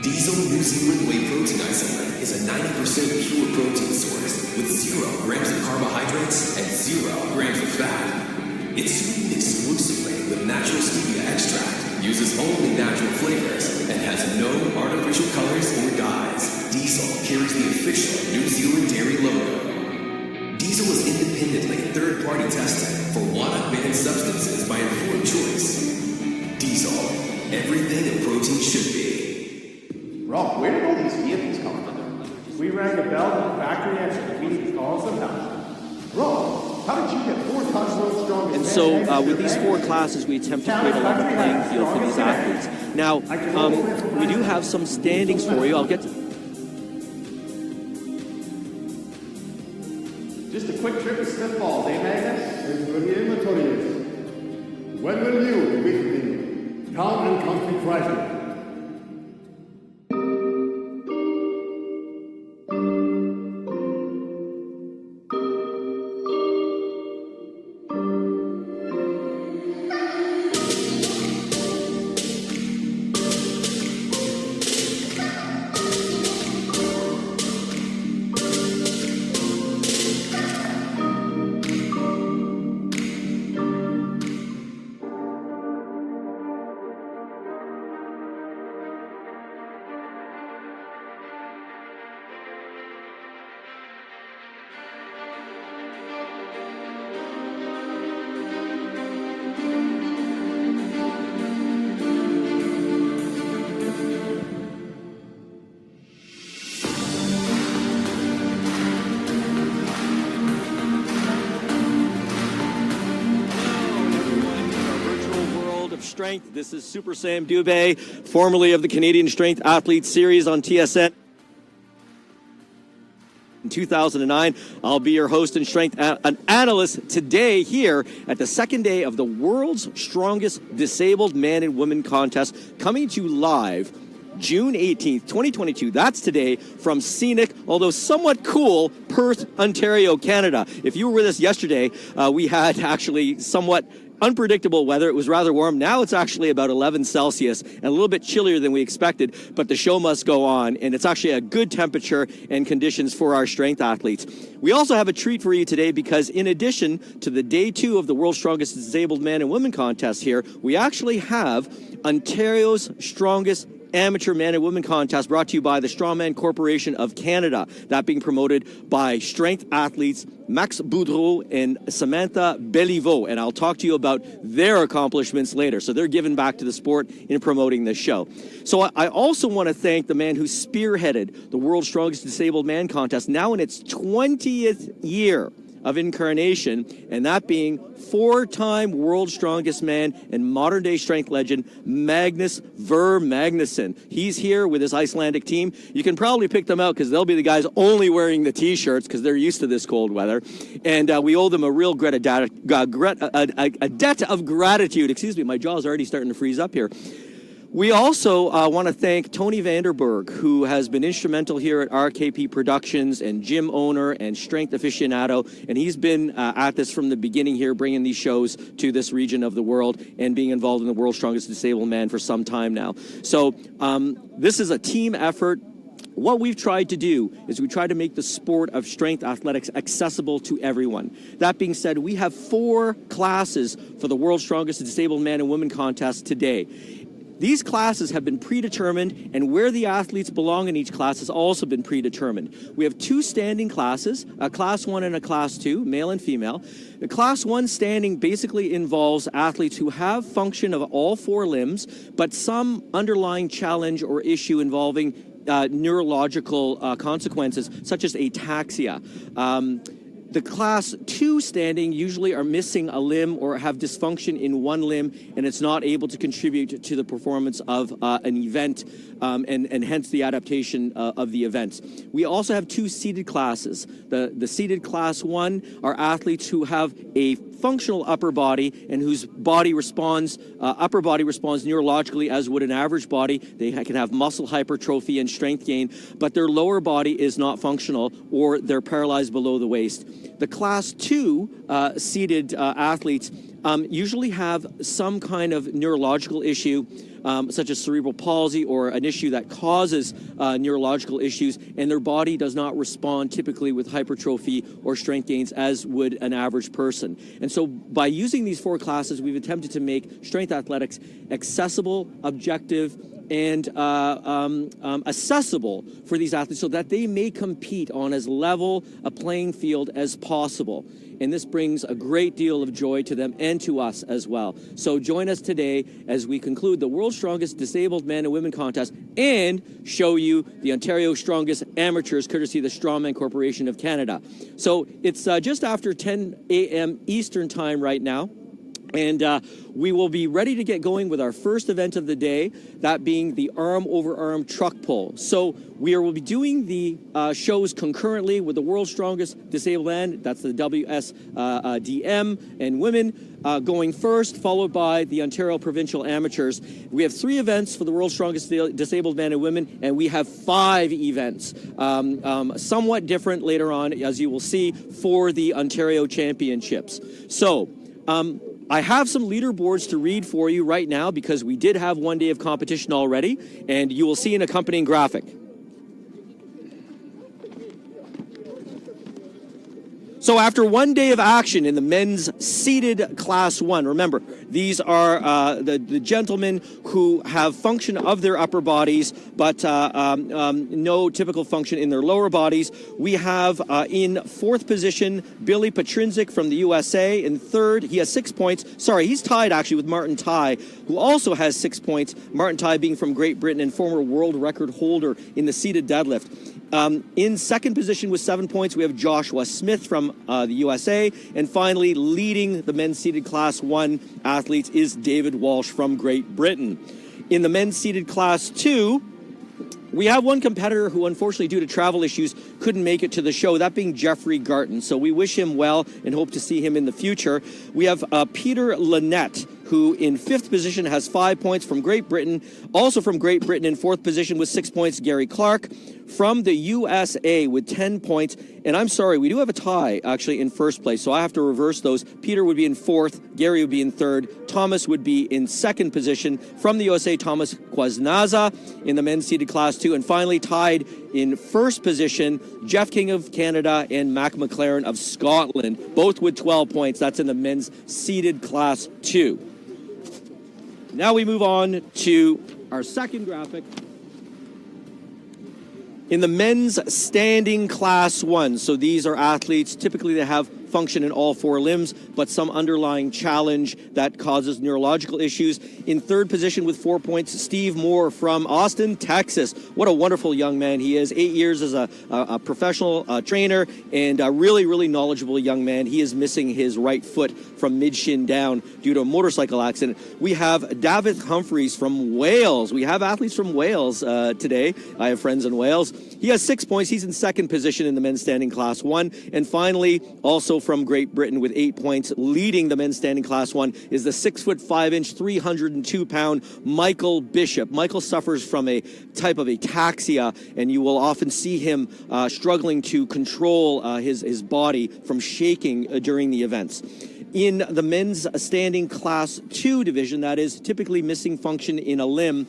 Diesel New Zealand Whey Protein Isolate is a 90% pure protein source with 0 grams of carbohydrates and 0 grams of fat. It's sweetened exclusively with natural stevia extract, uses only natural flavors, and has no artificial colors or dyes. Diesel carries the official New Zealand dairy logo. Diesel is independently third-party tested for WADA-banned substances by informed choice. Diesel, everything a protein should be. Rob, where did all these vehicles come from? We rang the bell at the factory and we need to call somehow. Rob, how did you get 4 times world's strongest? And so with these 4 classes, we attempt to create a level playing field for these athletes. Now, we do have some standings for you. I'll get to... Just a quick trip to Smithfalls, eh, Magnus? It's where the inventory is. When will you be with me? Come and complete Friday. Strength. This is Super Sam Dubé, formerly of the Canadian Strength Athletes Series on TSN. In 2009, I'll be your host and strength an analyst today here at the second day of the world's strongest disabled man and woman contest, coming to you live June 18th, 2022. That's today from scenic, although somewhat cool, Perth, Ontario, Canada. If you were with us yesterday, we had actually somewhat unpredictable weather. It was rather warm. Now it's actually about 11 Celsius and a little bit chillier than we expected, but the show must go on, and it's actually a good temperature and conditions for our strength athletes. We also have a treat for you today because in addition to the day 2 of the World's Strongest Disabled Man and Woman contest here, we actually have Ontario's Strongest Amateur Man and Woman contest brought to you by the Strongman Corporation of Canada. That being promoted by strength athletes Max Boudreau and Samantha Béliveau. And I'll talk to you about their accomplishments later. So they're giving back to the sport in promoting this show. So I also want to thank the man who spearheaded the World's Strongest Disabled Man contest, now in its 20th year of incarnation, and that being 4-time world's strongest man and modern-day strength legend, Magnus Ver Magnusson. He's here with his Icelandic team. You can probably pick them out because they'll be the guys only wearing the T-shirts because they're used to this cold weather. And we owe them a real debt of gratitude. Excuse me, my jaw's already starting to freeze up here. We also want to thank Tony Vanderberg, who has been instrumental here at RKP Productions and gym owner and strength aficionado. And he's been at this from the beginning here, bringing these shows to this region of the world and being involved in the World's Strongest Disabled Man for some time now. So this is a team effort. What we've tried to do is we try to make the sport of strength athletics accessible to everyone. That being said, we have 4 classes for the World's Strongest Disabled Man and Woman contest today. These classes have been predetermined, and where the athletes belong in each class has also been predetermined. We have 2 standing classes, a Class 1 and a Class 2, male and female. The Class 1 standing basically involves athletes who have function of all 4 limbs, but some underlying challenge or issue involving neurological consequences, such as ataxia. The Class 2 standing usually are missing a limb or have dysfunction in one limb, and it's not able to contribute to the performance of an event, and hence the adaptation of the events. We also have 2 seated classes. The seated Class 1 are athletes who have a functional upper body and whose body responds, upper body responds neurologically as would an average body. They can have muscle hypertrophy and strength gain, but their lower body is not functional or they're paralyzed below the waist. The Class 2 seated athletes usually have some kind of neurological issue, such as cerebral palsy or an issue that causes neurological issues, and their body does not respond typically with hypertrophy or strength gains as would an average person. And so by using these 4 classes, we've attempted to make strength athletics accessible, objective, and accessible for these athletes so that they may compete on as level a playing field as possible. And this brings a great deal of joy to them and to us as well. So join us today as we conclude the World's Strongest Disabled Man and Women contest and show you the Ontario Strongest Amateurs, courtesy of the Strongman Corporation of Canada. So it's just after 10 a.m. Eastern time right now. And we will be ready to get going with our first event of the day, that being the arm-over-arm truck pull. So we will be doing the shows concurrently with the World's Strongest Disabled Man, that's the WSDM, and women going first, followed by the Ontario Provincial Amateurs. We have 3 events for the World's Strongest Disabled Man and Women, and we have 5 events, somewhat different later on, as you will see, for the Ontario Championships. So, I have some leaderboards to read for you right now because we did have 1 day of competition already, and you will see an accompanying graphic. So after 1 day of action in the men's seated Class 1, remember, these are the gentlemen who have function of their upper bodies, but no typical function in their lower bodies. We have in 4th position, Billy Patrinzik from the USA. In 3rd, he has 6 points. Sorry, he's tied actually with Martin Ty, who also has 6 points. Martin Ty being from Great Britain and former world record holder in the seated deadlift. In 2nd position with 7 points, we have Joshua Smith from the USA. And finally, leading the men's seated Class 1 athletes is David Walsh from Great Britain. In the men's seated Class 2, we have one competitor who, unfortunately, due to travel issues, couldn't make it to the show, that being Jeffrey Garton. So we wish him well and hope to see him in the future. We have Peter Lynette, who in 5th position has 5 points from Great Britain. Also from Great Britain in 4th position with 6 points, Gary Clark. From the USA with 10 points. And I'm sorry, we do have a tie, actually, in 1st place. So I have to reverse those. Peter would be in 4th. Gary would be in 3rd. Thomas would be in 2nd position. From the USA, Thomas Quaznaza in the men's seated Class 2. And finally, tied in 1st position, Jeff King of Canada and Mac McLaren of Scotland, both with 12 points. That's in the men's seated Class 2. Now we move on to our second graphic. In the men's standing Class 1, so these are athletes typically that have function in all 4 limbs, but some underlying challenge that causes neurological issues. In 3rd position with 4 points, Steve Moore from Austin, Texas. What a wonderful young man he is. 8 years as a professional trainer and a really, really knowledgeable young man. He is missing his right foot from mid-shin down due to a motorcycle accident. We have David Humphreys from Wales. We have athletes from Wales today. I have friends in Wales. He has 6 points. He's in 2nd position in the men's standing Class 1. And finally, also from Great Britain with 8 points, leading the men's standing Class 1 is the 6'5", 302-pound Michael Bishop. Michael suffers from a type of ataxia, and you will often see him struggling to control his body from shaking during the events. In the men's standing Class 2 division, that is typically missing function in a limb,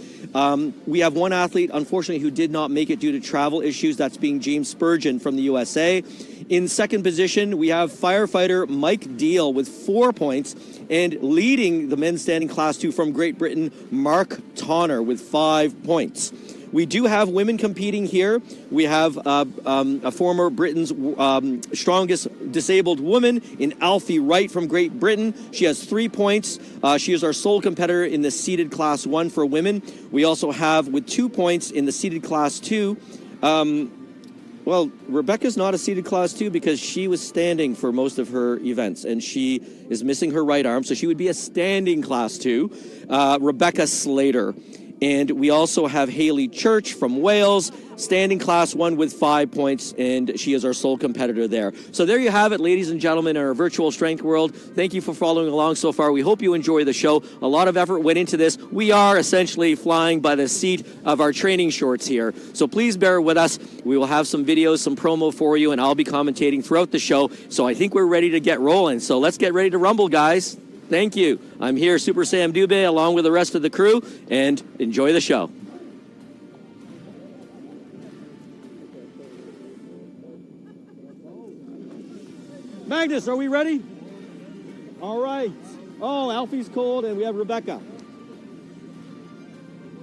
we have one athlete, unfortunately, who did not make it due to travel issues. That's being James Spurgeon from the USA. In 2nd position, we have firefighter Mike Deal with 4 points, and leading the men's standing Class 2 from Great Britain, Mark Tonner with 5 points. We do have women competing here. We have a former Britain's strongest disabled woman in Alfie Wright from Great Britain. She has 3 points. She is our sole competitor in the seated Class 1 for women. We also have, with 2 points in the seated Class 2, well, Rebecca's not a seated Class 2 because she was standing for most of her events, and she is missing her right arm, so she would be a standing Class 2. Rebecca Slater. And we also have Haley Church from Wales, standing Class 1 with 5 points, and she is our sole competitor there. So there you have it, ladies and gentlemen, in our virtual strength world. Thank you for following along so far. We hope you enjoy the show. A lot of effort went into this. We are essentially flying by the seat of our training shorts here. So please bear with us. We will have some videos, some promo for you, and I'll be commentating throughout the show. So I think we're ready to get rolling. So let's get ready to rumble, guys. Thank you. I'm here, Super Sam Dubé, along with the rest of the crew, and enjoy the show. Magnus, are we ready? All right. Oh, Alfie's cold, and we have Rebecca.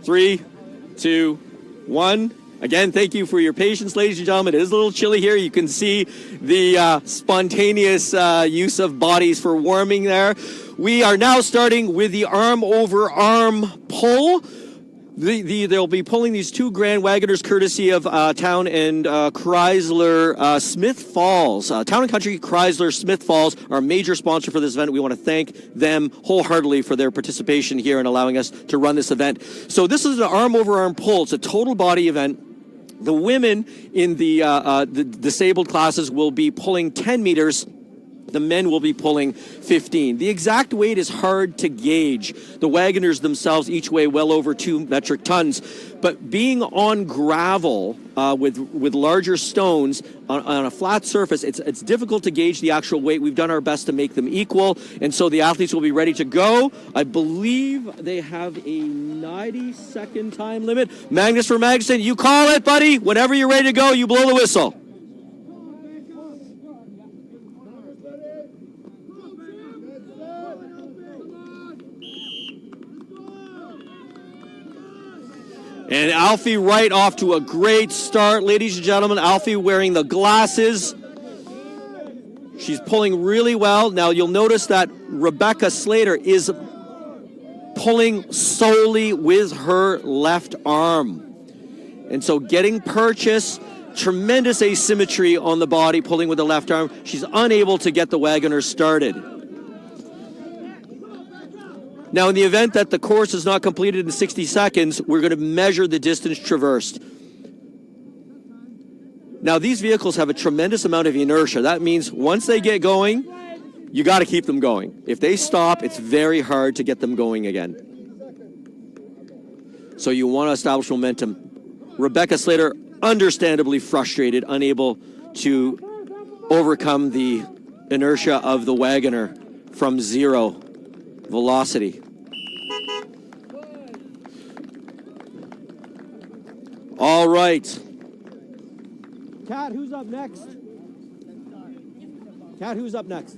3, 2, 1. Again, thank you for your patience, ladies and gentlemen. It is a little chilly here. You can see the spontaneous use of bodies for warming there. We are now starting with the arm-over-arm pull. They'll be pulling these 2 Grand Wagoners courtesy of Town and Chrysler Smith Falls. Town and Country Chrysler Smith Falls, our major sponsor for this event. We want to thank them wholeheartedly for their participation here and allowing us to run this event. So this is an arm-over-arm pull. It's a total body event. The women in the disabled classes will be pulling 10 meters. The men will be pulling 15. The exact weight is hard to gauge. The Wagoners themselves each weigh well over 2 metric tons. But being on gravel with larger stones on a flat surface, it's difficult to gauge the actual weight. We've done our best to make them equal. And so the athletes will be ready to go. I believe they have a 90-second time limit. Magnus Ver Magnusson, you call it, buddy. Whenever you're ready to go, you blow the whistle. And Alfie Wright off to a great start, ladies and gentlemen. Alfie wearing the glasses. She's pulling really well. Now you'll notice that Rebecca Slater is pulling solely with her left arm. And so getting purchase, tremendous asymmetry on the body, pulling with the left arm. She's unable to get the Wagoners started. Now, in the event that the course is not completed in 60 seconds, we're going to measure the distance traversed. Now, these vehicles have a tremendous amount of inertia. That means once they get going, you got to keep them going. If they stop, it's very hard to get them going again. So you want to establish momentum. Rebecca Slater, understandably frustrated, unable to overcome the inertia of the Wagoner from zero velocity. All right. Kat, who's up next? Kat, who's up next?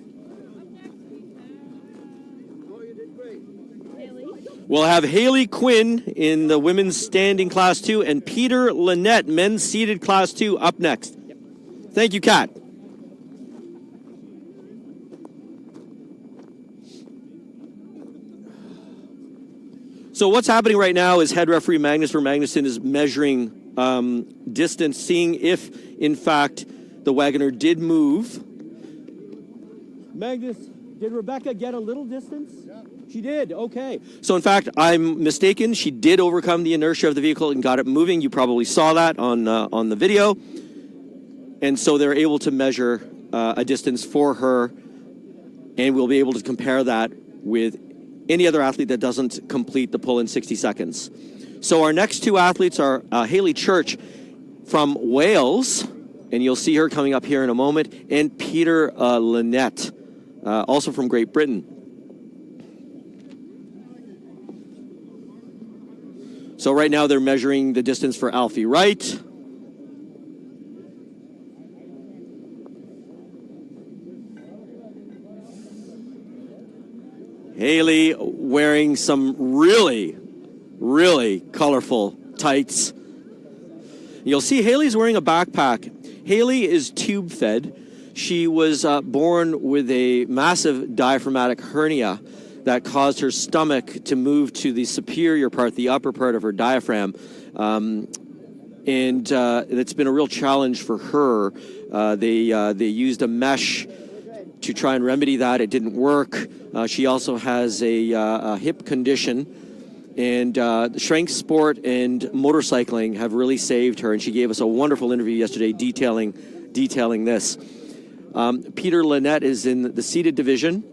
We'll have Haley Quinn in the women's standing class 2 and Peter Lynette, men's seated class 2, up next. Thank you, Kat. So what's happening right now is head referee Magnus Ver Magnusson is measuring distance, seeing if, in fact, the Wagoner did move. Magnus, did Rebecca get a little distance? Yeah. She did, okay. So, in fact, I'm mistaken. She did overcome the inertia of the vehicle and got it moving. You probably saw that on the video. And so they're able to measure a distance for her, and we'll be able to compare that with any other athlete that doesn't complete the pull in 60 seconds. So our next 2 athletes are Haley Church from Wales, and you'll see her coming up here in a moment, and Peter Lynette, also from Great Britain. So right now they're measuring the distance for Alfie Wright. Haley wearing some really, really colorful tights. You'll see Haley's wearing a backpack. Haley is tube fed. She was born with a massive diaphragmatic hernia that caused her stomach to move to the superior part, the upper part of her diaphragm. And it's been a real challenge for her. They used a mesh to try and remedy that. It didn't work. She also has a hip condition, and strength sport and motorcycling have really saved her, and she gave us a wonderful interview yesterday detailing this. Peter Lynette is in the seated division.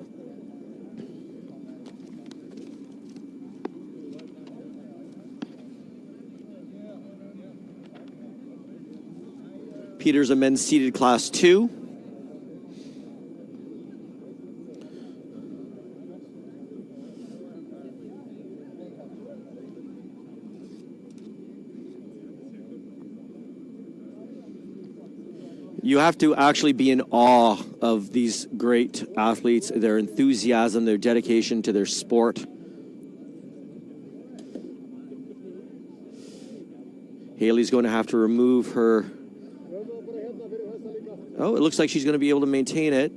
Peter's a men's seated class 2. You have to actually be in awe of these great athletes, their enthusiasm, their dedication to their sport. Haley's going to have to remove her. Oh, it looks like she's going to be able to maintain it.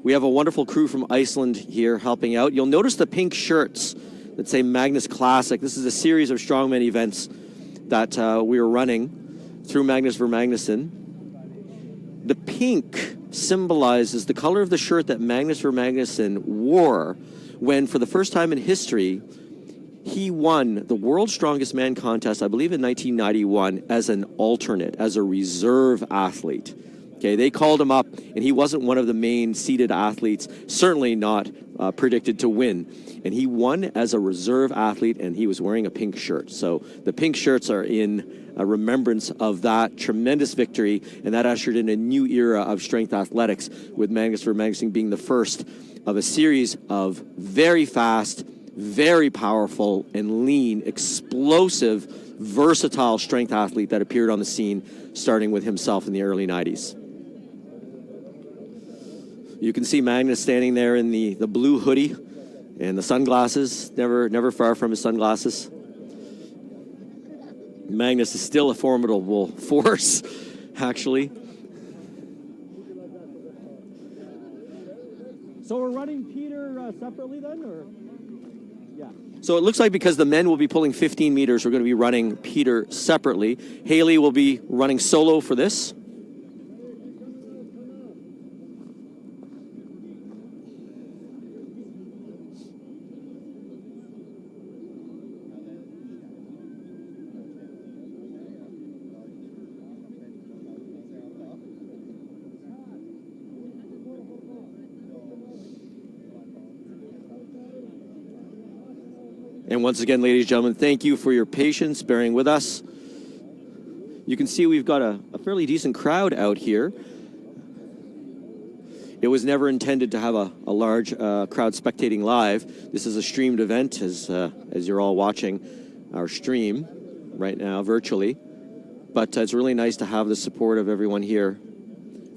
We have a wonderful crew from Iceland here helping out. You'll notice the pink shirts that say Magnus Classic. This is a series of strongman events that we are running through Magnus Ver Magnusson. The pink symbolizes the color of the shirt that Magnus Ver Magnusson wore when, for the first time in history, he won the World's Strongest Man contest, I believe in 1991, as an alternate, as a reserve athlete. Okay, they called him up, and he wasn't one of the main seeded athletes, certainly not predicted to win. And he won as a reserve athlete, and he was wearing a pink shirt. So the pink shirts are in a remembrance of that tremendous victory, and that ushered in a new era of strength athletics, with Magnus Ver Magnusson being the first of a series of very fast, very powerful and lean, explosive, versatile strength athlete that appeared on the scene, starting with himself in the early 90s. You can see Magnus standing there in the blue hoodie and the sunglasses, never far from his sunglasses. Magnus is still a formidable force, actually. So we're running Peter separately then, or? Yeah. So it looks like because the men will be pulling 15 meters, we're going to be running Peter separately. Haley will be running solo for this. And once again, ladies and gentlemen, thank you for your patience, bearing with us. You can see we've got a fairly decent crowd out here. It was never intended to have a large crowd spectating live. This is a streamed event, as you're all watching our stream right now virtually. But it's really nice to have the support of everyone here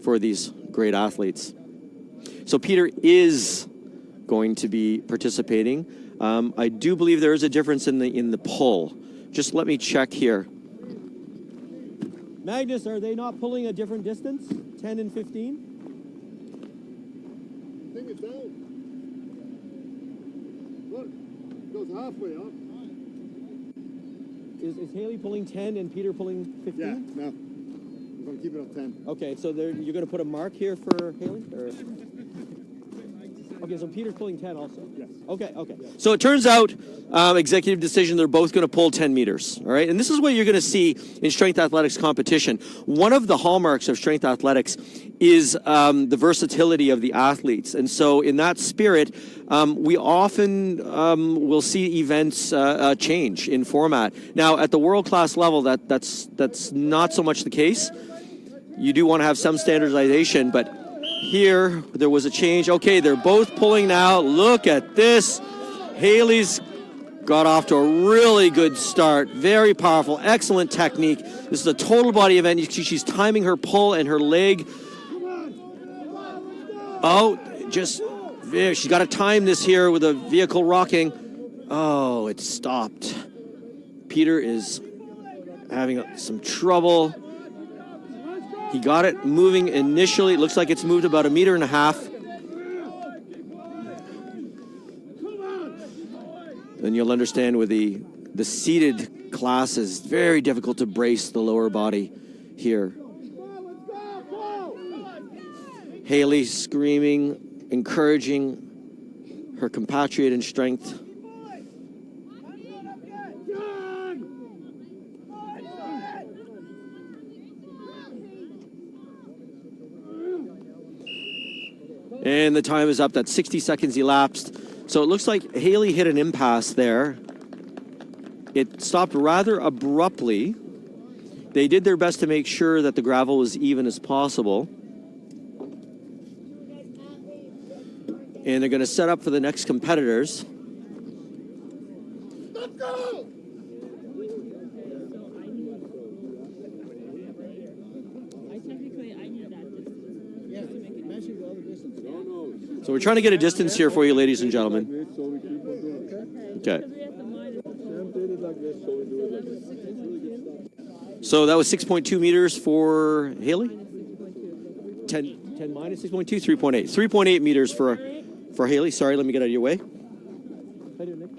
for these great athletes. So Peter is going to be participating. I do believe there is a difference in the pull. Just let me check here. Magnus, are they not pulling a different distance? 10 and 15? I think it's out. Look, it goes halfway up. Is Haley pulling 10 and Peter pulling 15? Yeah, no. I'm going to keep it at 10. Okay, so you're going to put a mark here for Haley? Or? Okay, so Peter's pulling 10 also? Yes. Okay. So it turns out, executive decision, they're both going to pull 10 meters, all right? And this is what you're going to see in strength athletics competition. One of the hallmarks of strength athletics is the versatility of the athletes. And so in that spirit, we often will see events change in format. Now, at the world-class level, that's not so much the case. You do want to have some standardization, but here, there was a change. Okay, they're both pulling now. Look at this. Haley's got off to a really good start. Very powerful, excellent technique. This is a total body event. You see she's timing her pull and her leg. Oh, she's got to time this here with a vehicle rocking. Oh, it stopped. Peter is having some trouble. He got it moving initially. It looks like it's moved about 1.5 meters. And you'll understand with the seated classes, very difficult to brace the lower body here. Haley screaming, encouraging her compatriot in strength. And the time is up. That's 60 seconds elapsed. So it looks like Haley hit an impasse there. It stopped rather abruptly. They did their best to make sure that the gravel was even as possible. And they're going to set up for the next competitors. Let's go! I technically So we're trying to get a distance here for you, ladies and gentlemen. Okay. So that was 6.2 meters for Haley. 10 minus 6.2, 3.8. 3.8 meters for Haley. Sorry, let me get out of your way. How you doing, Nick?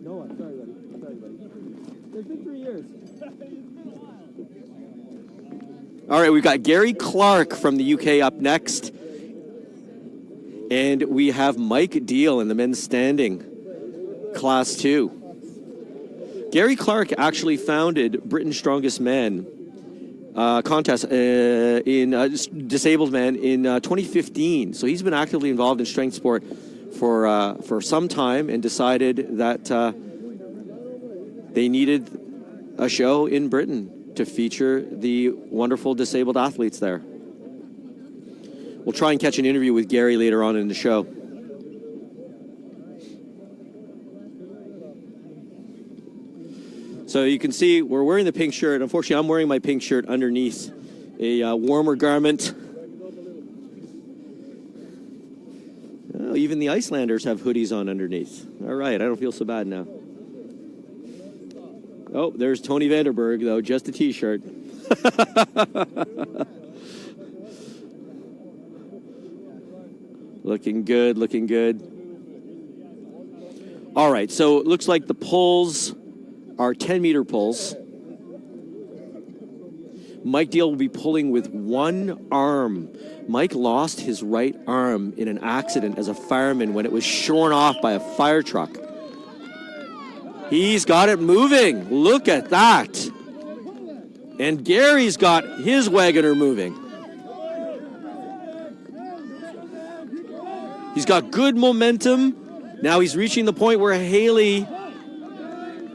No, sorry, buddy. It's been 3 years. All right, we've got Gary Clark from the UK up next. And we have Mike Deal in the men's standing, Class 2. Gary Clark actually founded Britain's Strongest Man contest in disabled man in 2015. So he's been actively involved in strength sport for some time and decided that they needed a show in Britain to feature the wonderful disabled athletes there. We'll try and catch an interview with Gary later on in the show. So you can see we're wearing the pink shirt. Unfortunately, I'm wearing my pink shirt underneath a warmer garment. Oh, even the Icelanders have hoodies on underneath. All right, I don't feel so bad now. Oh, there's Tony Vanderberg, though, just a T-shirt. Looking good, looking good. All right, so it looks like the pulls are 10-meter pulls. Mike Deal will be pulling with one arm. Mike lost his right arm in an accident as a fireman when it was shorn off by a fire truck. He's got it moving. Look at that. And Gary's got his wagoner moving. He's got good momentum. Now he's reaching the point where Haley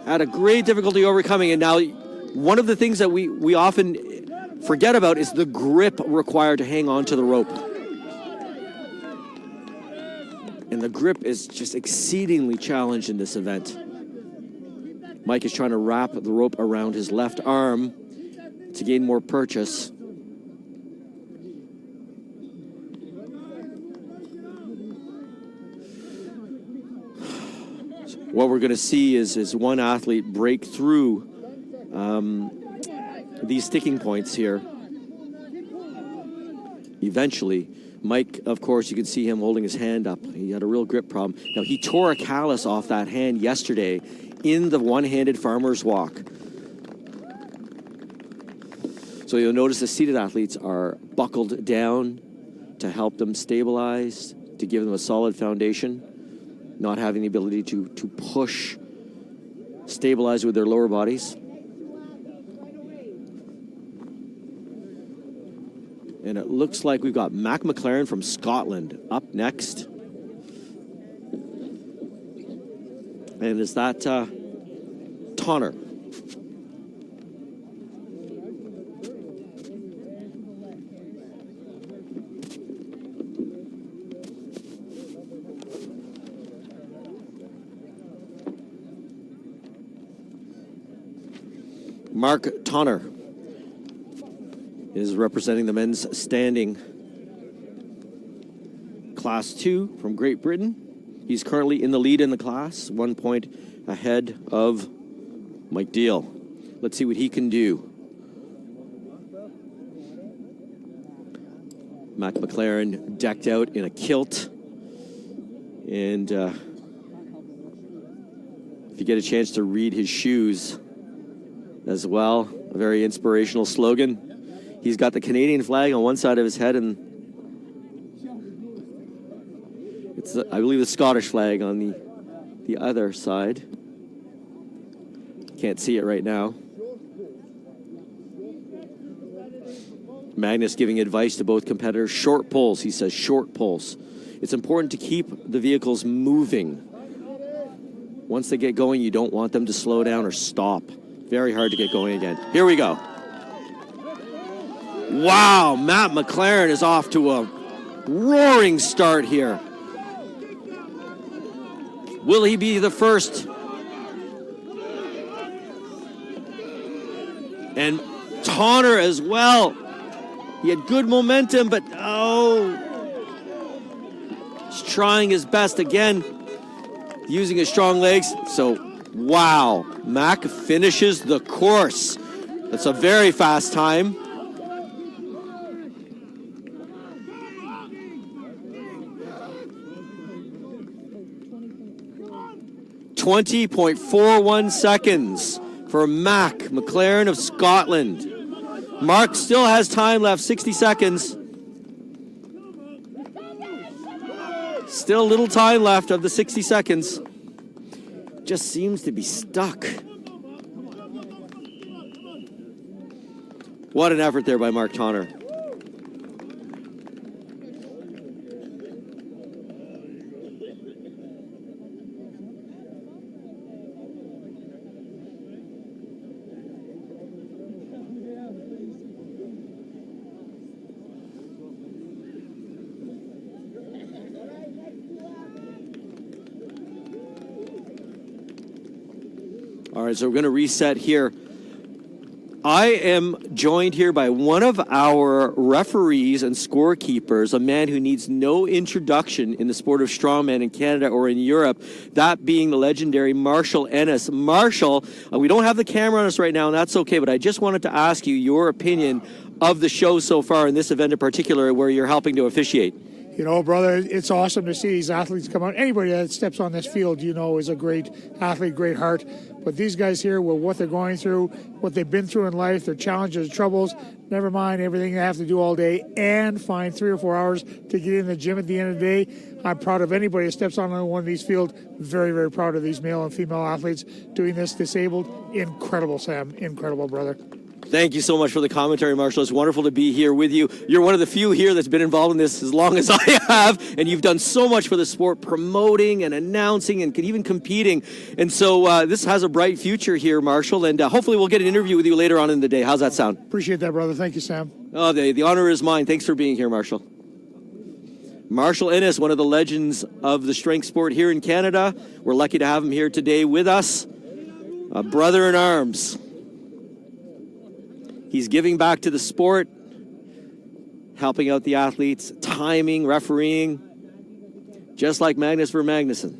had a great difficulty overcoming. And now one of the things that we often forget about is the grip required to hang on to the rope. And the grip is just exceedingly challenged in this event. Mike is trying to wrap the rope around his left arm to gain more purchase. What we're going to see is one athlete break through these sticking points here. Eventually, Mike, of course, you can see him holding his hand up. He had a real grip problem. Now, he tore a callus off that hand yesterday in the one-handed farmer's walk. So you'll notice the seated athletes are buckled down to help them stabilize, to give them a solid foundation, not having the ability to push, stabilize with their lower bodies. And it looks like we've got Mac McLaren from Scotland up next. And is that Tonner? Mark Tonner is representing the men's standing Class 2 from Great Britain. He's currently in the lead in the class, 1 point ahead of Mike Deal. Let's see what he can do. Mac McLaren decked out in a kilt. And if you get a chance to read his shoes as well, a very inspirational slogan. He's got the Canadian flag on one side of his head, and it's, I believe, the Scottish flag on the other side. Can't see it right now. Magnus giving advice to both competitors. Short pulls, he says, short pulls. It's important to keep the vehicles moving. Once they get going, you don't want them to slow down or stop. Very hard to get going again. Here we go. Wow, Matt McLaren is off to a roaring start here. Will he be the first? And Tonner as well. He had good momentum, but oh, trying his best again, using his strong legs. So, wow, Mac finishes the course. That's a very fast time. .41 seconds for Mac McLaren of Scotland. Mark still has time left, 60 seconds. Still a little time left of the 60 seconds. Just seems to be stuck. What an effort there by Mark Tonner. All right, so we're going to reset here. I am joined here by one of our referees and scorekeepers, a man who needs no introduction in the sport of strongman in Canada or in Europe, that being the legendary Marshall Ennis. Marshall, we don't have the camera on us right now, and that's okay, but I just wanted to ask you your opinion of the show so far, in this event in particular, where you're helping to officiate. You know, brother, it's awesome to see these athletes come out. Anybody that steps on this field, you know, is a great athlete, great heart. But these guys here, with what they're going through, what they've been through in life, their challenges, troubles, never mind everything they have to do all day, and find 3 or 4 hours to get in the gym at the end of the day. I'm proud of anybody that steps on one of these fields. Very, very proud of these male and female athletes doing this disabled. Incredible, Sam. Incredible, brother. Thank you so much for the commentary, Marshall. It's wonderful to be here with you. You're one of the few here that's been involved in this as long as I have, and you've done so much for the sport, promoting and announcing and even competing. And so this has a bright future here, Marshall, and hopefully we'll get an interview with you later on in the day. How's that sound? Appreciate that, brother. Thank you, Sam. Oh, the honor is mine. Thanks for being here, Marshall. Marshall Ennis, one of the legends of the strength sport here in Canada. We're lucky to have him here today with us. A brother in arms. He's giving back to the sport, helping out the athletes, timing, refereeing, just like Magnus Ver Magnusson.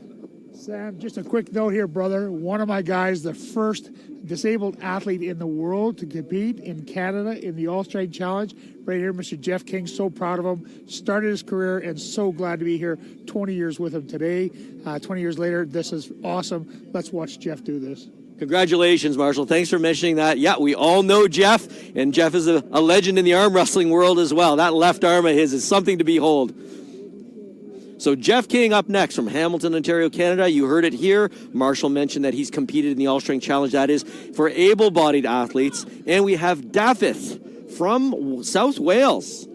Sam, just a quick note here, brother. One of my guys, the first disabled athlete in the world to compete in Canada in the All-Strength Challenge. Right here, Mr. Jeff King, so proud of him. Started his career and so glad to be here 20 years with him today. 20 years later, this is awesome. Let's watch Jeff do this. Congratulations, Marshall. Thanks for mentioning that. Yeah, we all know Jeff, and Jeff is a legend in the arm wrestling world as well. That left arm of his is something to behold. So Jeff King up next from Hamilton, Ontario, Canada. You heard it here. Marshall mentioned that he's competed in the All-Strength Challenge. That is for able-bodied athletes. And we have David from South Wales.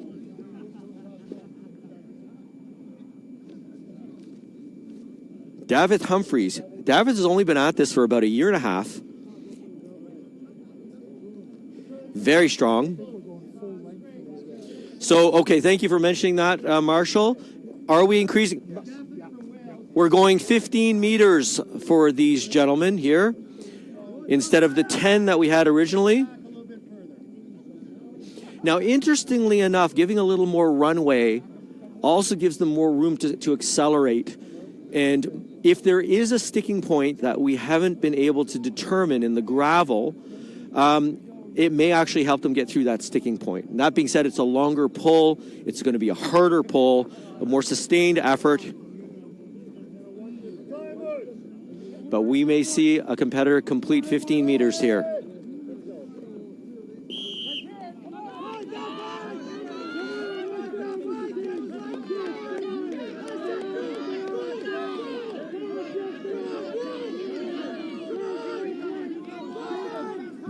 David Humphreys. David has only been at this for about a year and a half. Very strong. So, okay, thank you for mentioning that, Marshall. Are we increasing? We're going 15 meters for these gentlemen here instead of the 10 that we had originally. Now, interestingly enough, giving a little more runway also gives them more room to accelerate. And if there is a sticking point that we haven't been able to determine in the gravel, it may actually help them get through that sticking point. And that being said, it's a longer pull. It's going to be a harder pull, a more sustained effort. But we may see a competitor complete 15 meters here.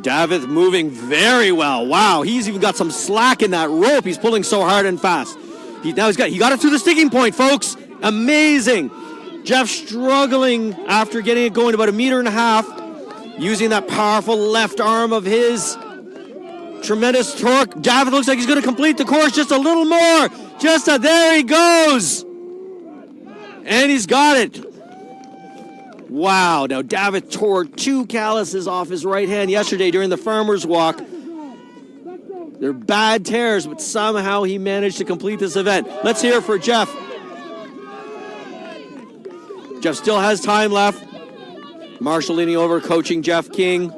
David moving very well. Wow, he's even got some slack in that rope. He's pulling so hard and fast. He got it through the sticking point, folks. Amazing. Jeff struggling after getting it going about 1.5 meters, using that powerful left arm of his. Tremendous torque. David looks like he's going to complete the course just a little more. There he goes. And he's got it. Wow, now David tore 2 calluses off his right hand yesterday during the farmer's walk. They're bad tears, but somehow he managed to complete this event. Let's hear it for Jeff. Jeff still has time left. Marshall leaning over, coaching Jeff King.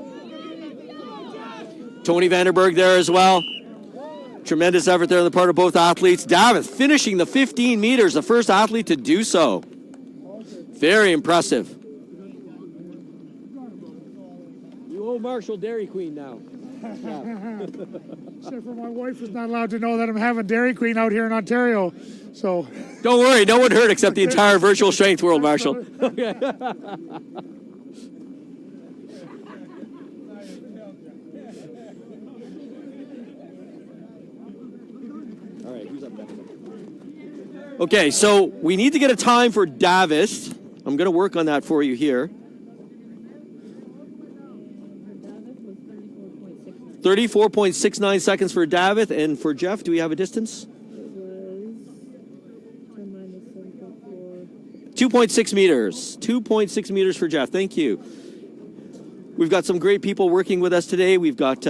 Tony Vanderberg there as well. Tremendous effort there on the part of both athletes. David finishing the 15 meters, the first athlete to do so. Very impressive. You owe Marshall Dairy Queen now. Except for my wife is not allowed to know that I'm having Dairy Queen out here in Ontario. So don't worry, no one heard except the entire virtual strength world, Marshall. Okay. All right, who's up next? Okay, so we need to get a time for Davis. I'm going to work on that for you here. 34.69 seconds for David, and for Jeff, do we have a distance? 2.6 meters. 2.6 meters for Jeff. Thank you. We've got some great people working with us today. We've got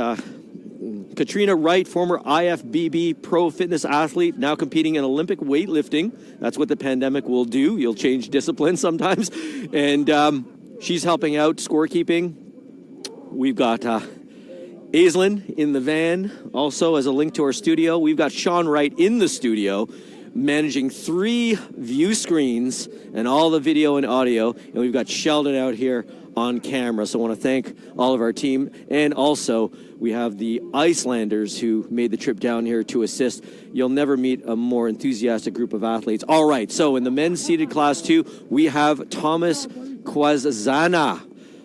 Katrina Wright, former IFBB pro fitness athlete, now competing in Olympic weightlifting. That's what the pandemic will do. You'll change discipline sometimes. And she's helping out scorekeeping. We've got Aislinn in the van, also as a link to our studio. We've got Sean Wright in the studio, managing 3 view screens and all the video and audio. And we've got Sheldon out here on camera. So I want to thank all of our team. And also, we have the Icelanders who made the trip down here to assist. You'll never meet a more enthusiastic group of athletes. All right, so in the men's seated class 2, we have Thomas Quazana.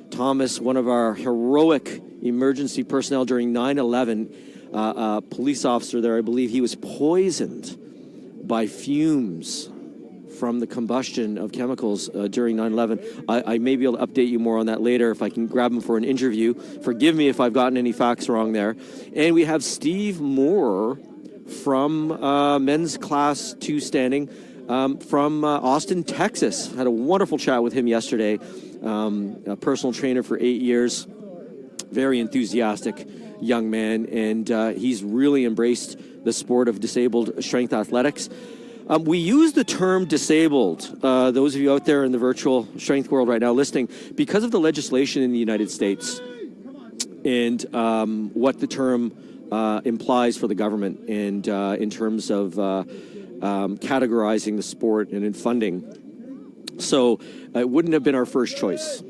Thomas, one of our heroic emergency personnel during 9/11, a police officer there, I believe he was poisoned by fumes from the combustion of chemicals during 9/11. I may be able to update you more on that later if I can grab him for an interview. Forgive me if I've gotten any facts wrong there. And we have Steve Moore from men's class 2 standing from Austin, Texas. Had a wonderful chat with him yesterday. A personal trainer for 8 years. Very enthusiastic young man, and he's really embraced the sport of disabled strength athletics. We use the term disabled, those of you out there in the virtual strength world right now listening, because of the legislation in the United States and what the term implies for the government and in terms of categorizing the sport and in funding. So it wouldn't have been our first choice.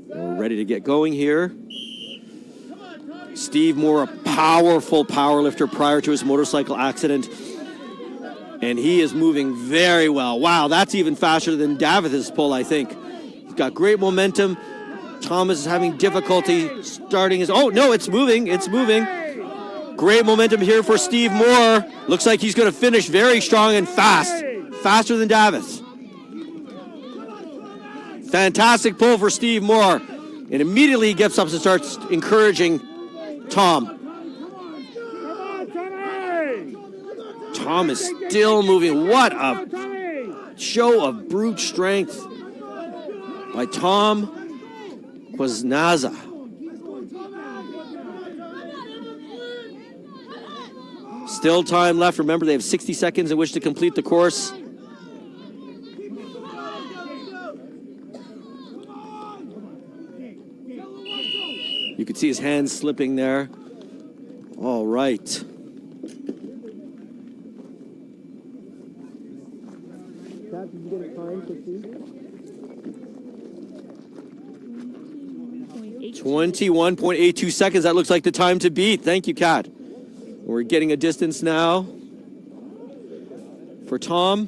We're ready to get going here. Steve Moore, a powerful powerlifter prior to his motorcycle accident. And he is moving very well. Wow, that's even faster than David's pull, I think. He's got great momentum. Thomas is having difficulty starting his... Oh, no, it's moving. It's moving. Great momentum here for Steve Moore. Looks like he's going to finish very strong and fast. Faster than Davis. Fantastic pull for Steve Moore. And immediately he gets up and starts encouraging Tom. Tom is still moving. What a show of brute strength by Tom Quaznaza. Still time left. Remember, they have 60 seconds in which to complete the course. You can see his hands slipping there. All right. Did you get a time for 21.82 seconds. That looks like the time to beat. Thank you, Kat. We're getting a distance now for Tom.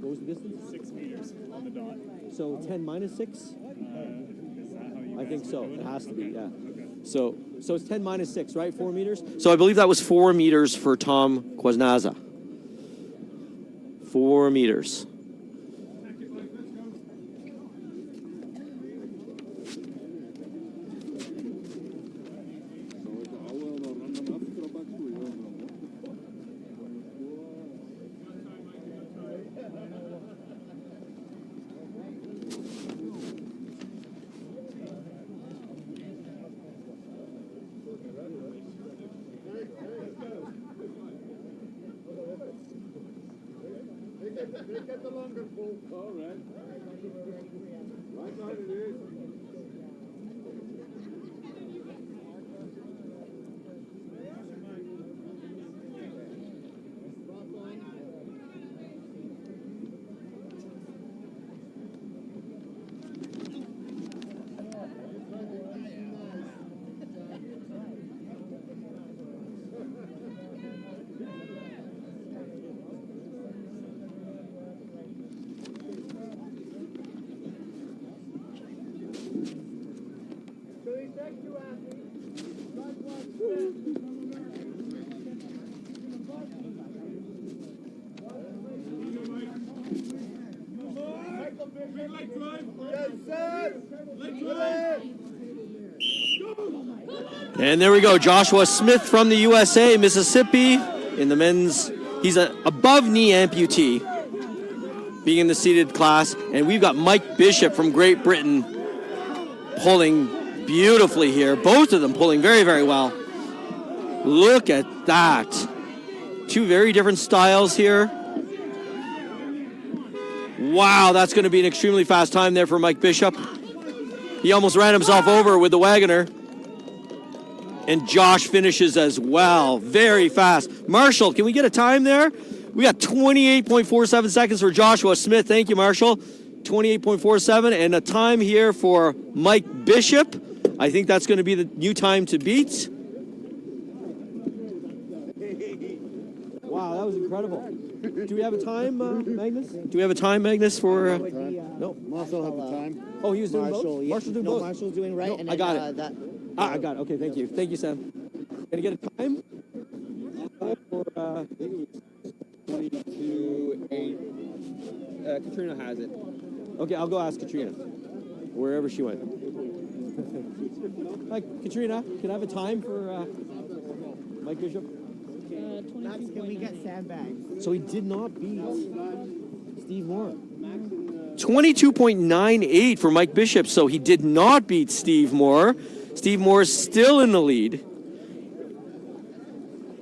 What was the distance? 6 meters on the dot. So 10 minus 6? Is that how you I think so. It has to be, yeah. Okay. So it's 10 minus 6, right? 4 meters? So I believe that was 4 meters for Tom Quaznaza. 4 meters. And there we go, Joshua Smith from the USA, Mississippi, in the men's. He's a above knee amputee, being in the seated class. And we've got Mike Bishop from Great Britain pulling beautifully here. Both of them pulling very, very well. Look at that. Two very different styles here. Wow, that's going to be an extremely fast time there for Mike Bishop. He almost ran himself over with the wagoner. And Josh finishes as well. Very fast. Marshall, can we get a time there? We got 28.47 seconds for Joshua Smith. Thank you, Marshall. 28.47. And a time here for Mike Bishop. I think that's going to be the new time to beat. Wow, that was incredible. Do we have a time, Magnus? Do we have a time, Magnus, for... No. Marshall have the time. Oh, he was doing both? Marshall, yeah. Marshall's doing No, both? Marshall's doing right. No, and I got then, it. I got it. Okay, thank you. Thank you, Sam. Can I get a time? For, 22:08. Katrina has it. Okay, I'll go ask Katrina, wherever she went. Hi, Katrina. Can I have a time for Mike Bishop? Can we get sandbags? So he did not beat Steve Moore. 22.98 for Mike Bishop, so he did not beat Steve Moore. Steve Moore is still in the lead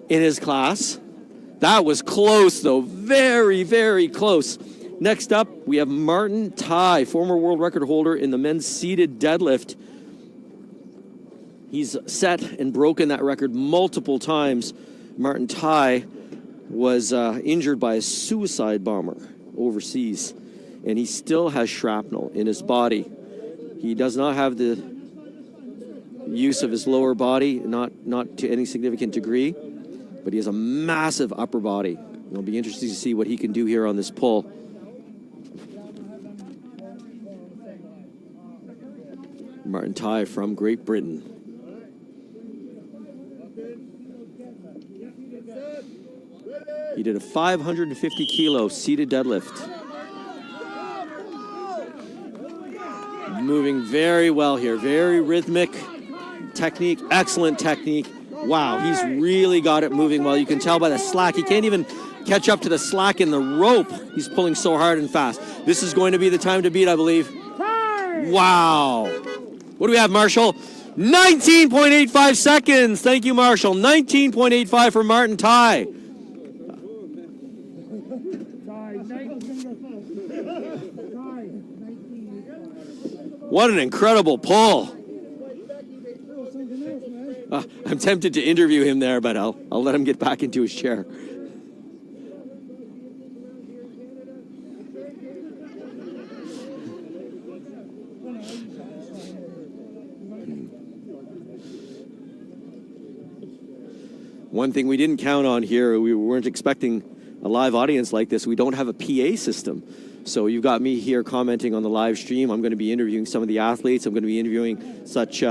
in his class. That was close, though. Very, very close. Next up, we have Martin Ty, former world record holder in the men's seated deadlift. He's set and broken that record multiple times. Martin Ty was injured by a suicide bomber overseas, and he still has shrapnel in his body. He does not have the use of his lower body, not to any significant degree, but he has a massive upper body. It'll be interesting to see what he can do here on this pull. Martin Ty from Great Britain. He did a 550 kilo seated deadlift. Moving very well here, very rhythmic technique, excellent technique. Wow, he's really got it moving well. You can tell by the slack. He can't even catch up to the slack in the rope. He's pulling so hard and fast. This is going to be the time to beat, I believe. Wow. What do we have, Marshall? 19.85 seconds. Thank you, Marshall. 19.85 for Martin Ty. What an incredible pull. I'm tempted to interview him there, but I'll let him get back into his chair. One thing we didn't count on here, we weren't expecting a live audience like this. We don't have a PA system. So you've got me here commenting on the live stream. I'm going to be interviewing some of the athletes. I'm going to be interviewing such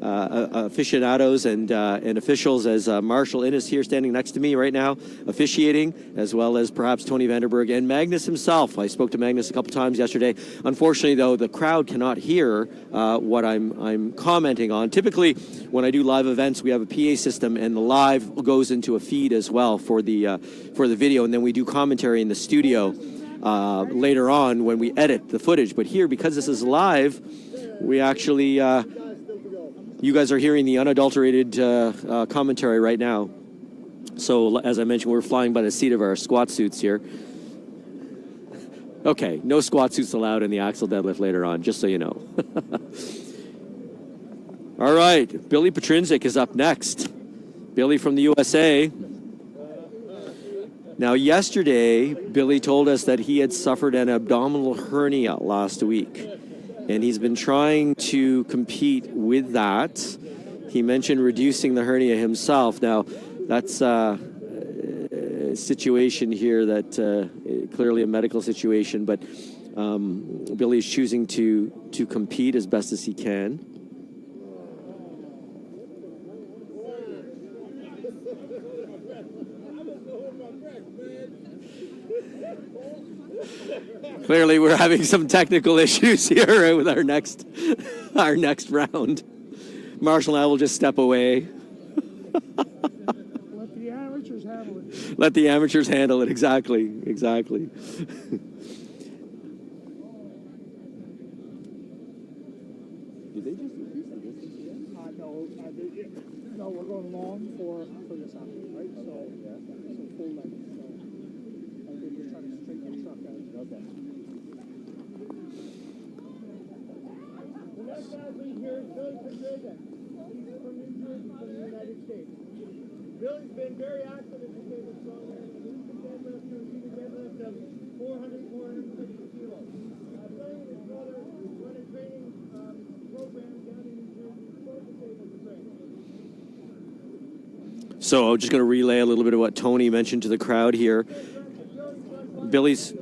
aficionados and officials as Marshall Innes here standing next to me right now, officiating, as well as perhaps Tony Vanderberg and Magnus himself. I spoke to Magnus a couple times yesterday. Unfortunately, though, the crowd cannot hear what I'm commenting on. Typically, when I do live events, we have a PA system, and the live goes into a feed as well for the video, and then we do commentary in the studio later on when we edit the footage. But here, because this is live, we actually, you guys are hearing the unadulterated commentary right now. So as I mentioned, we're flying by the seat of our squat suits here. Okay, no squat suits allowed in the axle deadlift later on, just so you know. All right, Billy Petrinzik is up next. Billy from the USA. Now, yesterday, Billy told us that he had suffered an abdominal hernia last week, and he's been trying to compete with that. He mentioned reducing the hernia himself. Now, that's a situation here that clearly a medical situation, but Billy's choosing to compete as best as he can. Clearly, we're having some technical issues here with our next round. Marshall and I will just step away. Let the amateurs handle it. Let the amateurs handle it. Exactly. No, we're going long for this athlete, right? So full length. So I think we're trying to straighten the truck out. Okay. The next athlete here is Billy Petrinzik. He's from New Jersey, from the United States. Billy's been very active in the disabled strongman. He's the deadlifter. He's a deadlift of 450 kilos. Billy and his brother run a training program down in New Jersey for disabled training. So I'm just going to relay a little bit of what Tony mentioned to the crowd here. Billy's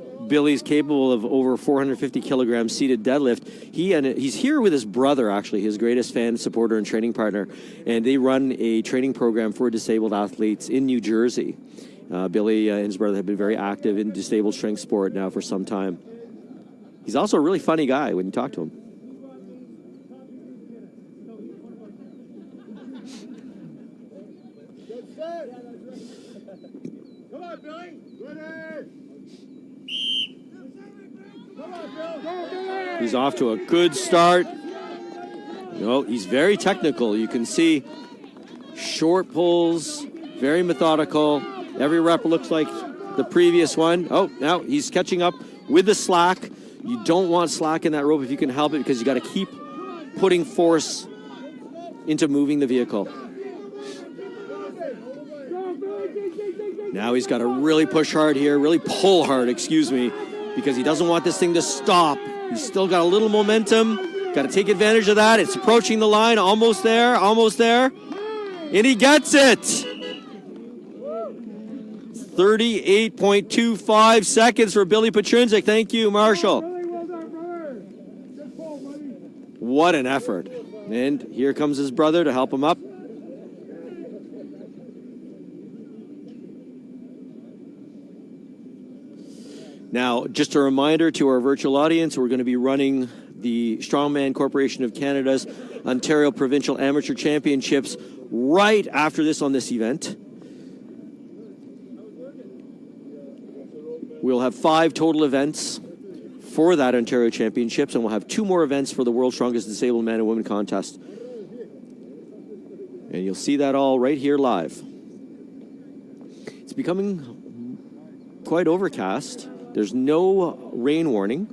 capable of over 450 kilograms seated deadlift. He's here with his brother, actually, his greatest fan, supporter, and training partner, and they run a training program for disabled athletes in New Jersey. Billy and his brother have been very active in disabled strength sport now for some time. He's also a really funny guy when you talk to him. Come on, Billy. Ready. He's off to a good start. No, he's very technical. You can see short pulls, very methodical. Every rep looks like the previous one. Oh, now he's catching up with the slack. You don't want slack in that rope if you can help it, because you got to keep putting force into moving the vehicle. Now he's got to really push hard here, really pull hard, because he doesn't want this thing to stop. He's still got a little momentum. Got to take advantage of that. It's approaching the line, almost there. And he gets it. 38.25 seconds for Billy Petrinzik. Thank you, Marshall. What an effort. And here comes his brother to help him up. Now, just a reminder to our virtual audience, we're going to be running the Strongman Corporation of Canada's Ontario Provincial Amateur Championships right after this on this event. We'll have 5 total events for that Ontario Championships, and we'll have 2 more events for the World's Strongest Disabled Man and Woman contest. And you'll see that all right here live. It's becoming quite overcast. There's no rain warning,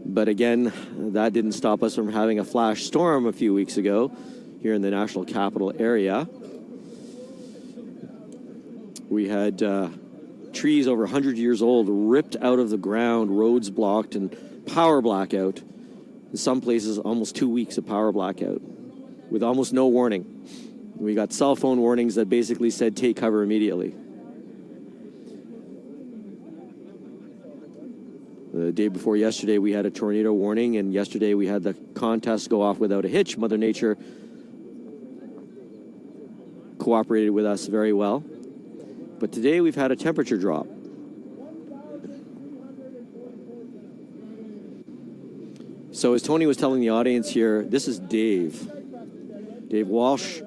but again, that didn't stop us from having a flash storm a few weeks ago here in the National Capital area. We had trees over 100 years old ripped out of the ground, roads blocked, and power blackout. In some places, almost 2 weeks of power blackout with almost no warning. We got cell phone warnings that basically said take cover immediately. The day before yesterday, we had a tornado warning, and yesterday we had the contest go off without a hitch. Mother Nature cooperated with us very well. But today we've had a temperature drop. So as Tony was telling the audience here, this is Dave Walsh,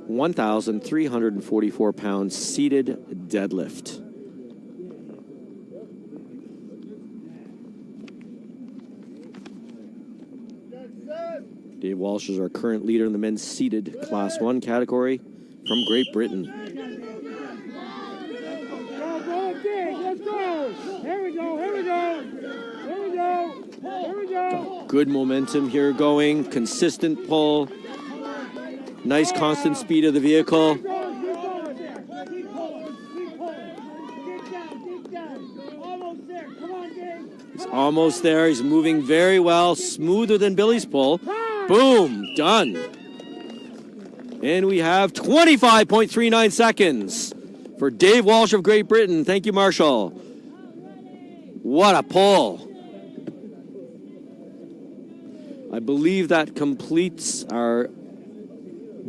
1,344 pounds seated deadlift. Dave Walsh is our current leader in the men's seated Class 1 category from Great Britain. Go, big, let's go. There we Good momentum here going. Consistent pull. Nice constant speed of the vehicle. He's almost there. He's moving very well. Smoother than Billy's pull. Boom. Done. And we have 25.39 seconds for Dave Walsh of Great Britain. Thank you, Marshall. What a pull. I believe that completes our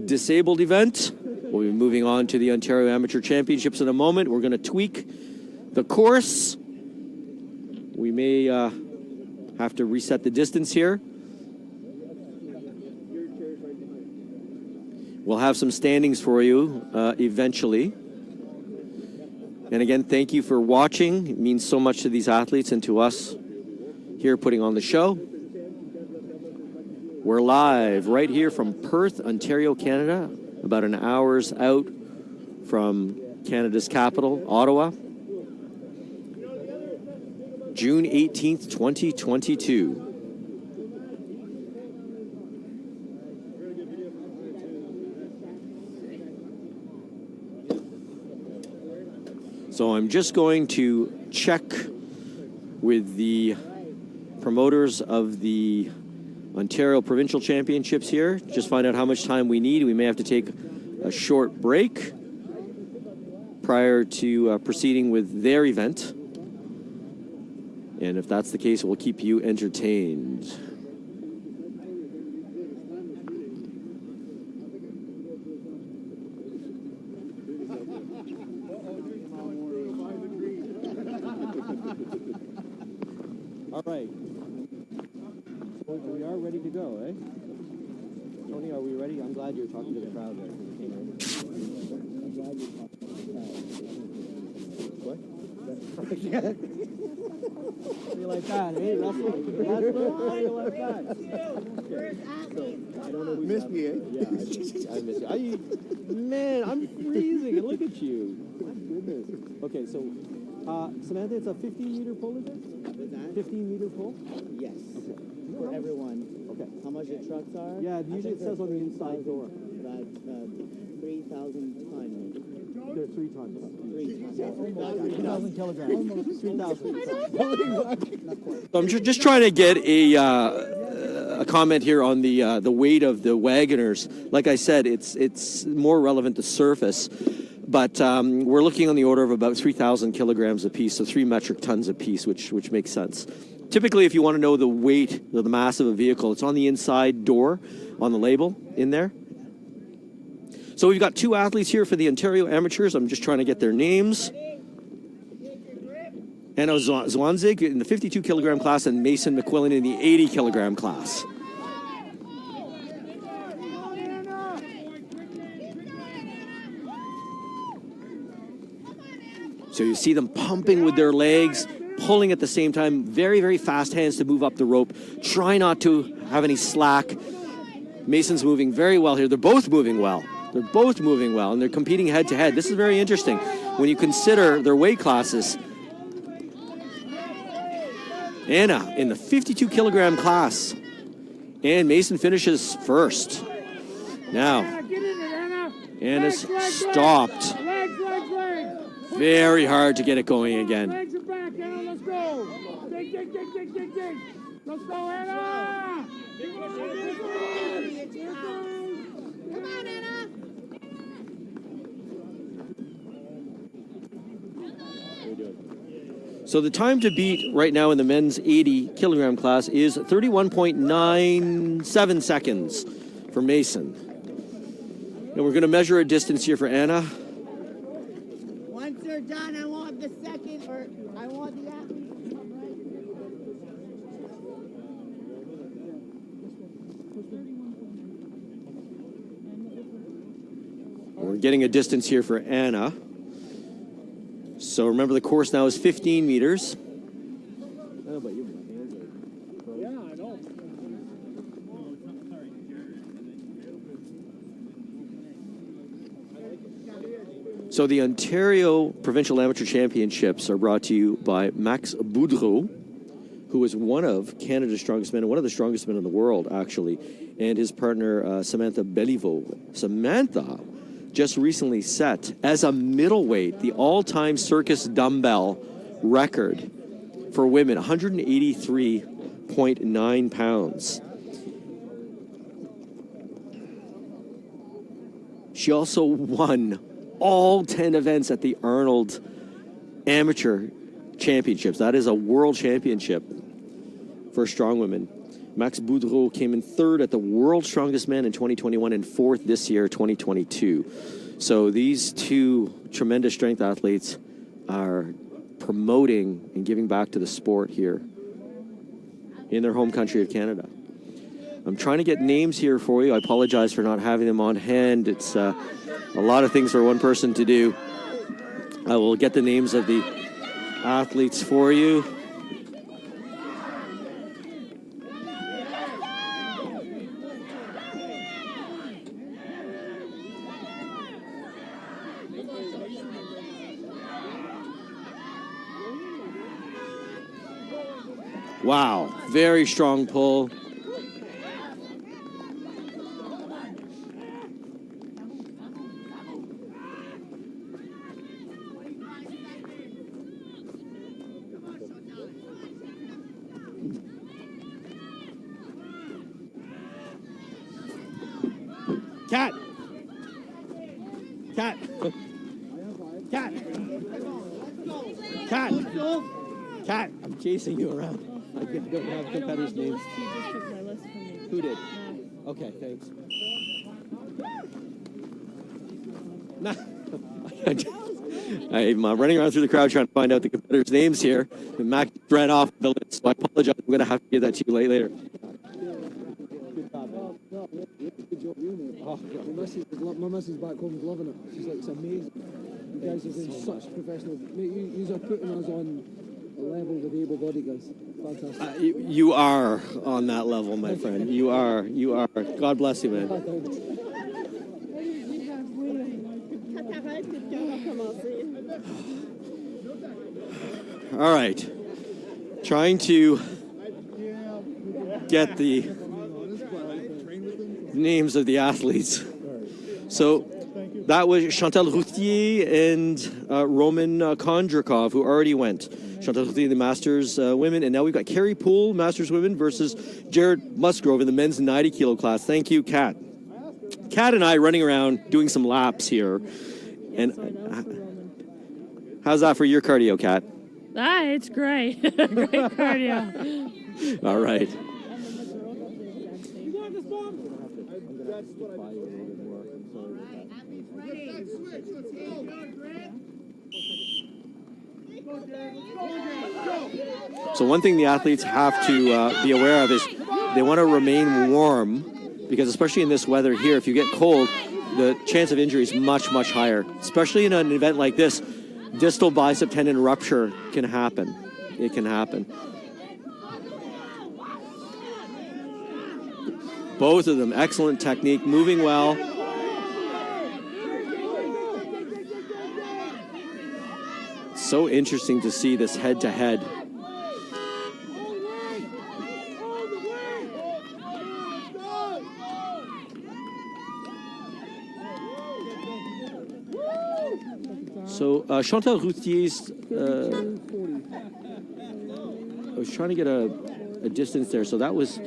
disabled event. We'll be moving on to the Ontario Amateur Championships in a moment. We're going to tweak the course. We may have to reset the distance here. We'll have some standings for you eventually. And again, thank you for watching. It means so much to these athletes and to us here putting on the show. We're live right here from Perth, Ontario, Canada, about an hour's out from Canada's capital, Ottawa. June 18th, 2022. So I'm just going to check with the promoters of the Ontario Provincial Championships here. Just find out how much time we need. We may have to take a short break prior to proceeding with their event. And if that's the case, we'll keep you entertained. All right. We are ready to go, eh? Tony, are we ready? I'm glad you're talking to the crowd there. I'm glad you're talking to the crowd. What? You like that, eh? Wrestler? How you like that? I don't know who's missed me, eh? Yeah, I miss you. Man, I'm freezing. Look at you. My goodness. Okay, so, Samantha, it's a 15-meter pull, is it? What's that? 15-meter pull? Yes. Okay. For everyone. Okay. How much the trucks are? Yeah, usually it says on the inside door. About 3,000 tons. They're 3 tons. 3,000 kilograms. 3,000. So I'm just trying to get a comment here on the weight of the Wagoners. Like I said, it's more relevant to surface, but we're looking on the order of about 3,000 kilograms a piece, so 3 metric tons a piece, which makes sense. Typically, if you want to know the weight or the mass of a vehicle, it's on the inside door on the label in there. So we've got 2 athletes here for the Ontario Amateurs. I'm just trying to get their names. Anna Zwanzig in the 52-kilogram class and Mason McQuillan in the 80-kilogram class. So you see them pumping with their legs, pulling at the same time, very, very fast hands to move up the rope. Try not to have any slack. Mason's moving very well here. They're both moving well. They're both moving well, and they're competing head-to-head. This is very interesting when you consider their weight classes. Anna in the 52-kilogram class. And Mason finishes first. Now, Anna's stopped. Very hard to get it going again. Legs are back, Anna. Let's go. Dig. Let's go, Anna. Come on, Anna. So the time to beat right now in the men's 80-kilogram class is 31.97 seconds for Mason. And we're going to measure a distance here for Anna. Once they're done, I want the second, or I want the athlete to come right. We're getting a distance here for Anna. So remember, the course now is 15 meters. Yeah, I know. So the Ontario Provincial Amateur Championships are brought to you by Max Boudreau, who is one of Canada's strongest men and one of the strongest men in the world, actually, and his partner, Samantha Béliveau. Samantha just recently set, as a middleweight, the all-time circus dumbbell record for women, 183.9 pounds. She also won all 10 events at the Arnold Amateur Championships. That is a world championship for strong women. Max Boudreau came in third at the World's Strongest Man in 2021 and fourth this year, 2022. So these two tremendous strength athletes are promoting and giving back to the sport here in their home country of Canada. I'm trying to get names here for you. I apologize for not having them on hand. It's a lot of things for one person to do. I will get the names of the athletes for you. Wow, very strong pull. Cat. Cat. Cat. Cat. Cat. I'm chasing you around. I don't have competitors' names. He just took my list from me. Who did? Okay, thanks. I'm running around through the crowd trying to find out the competitors' names here. And Mac ran off the list, so I apologize. I'm going to have to give that to you later. My missus back home is loving it. She's like, it's amazing. You guys are doing such professional. Mate, you are putting us on a level with able-bodied guys. Fantastic. You are on that level, my friend. You are. God bless you, man. All right. Trying to get the names of the athletes. So that was Chantal Routhier and Roman Kondrakov, who already went. Chantal Routhier, the Masters women, and now we've got Carrie Poole, Masters women, versus Jared Musgrove in the men's 90 kilo class. Thank you, Kat. Kat and I running around doing some laps here. And how's that for your cardio, Kat? It's great. Great cardio. All right. So one thing the athletes have to be aware of is they want to remain warm, because especially in this weather here, if you get cold, the chance of injury is much, much higher. Especially in an event like this, distal bicep tendon rupture can happen. It can happen. Both of them, excellent technique, moving well. So interesting to see this head-to-head. So Chantal Routhier's, I was trying to get a distance there. So that was,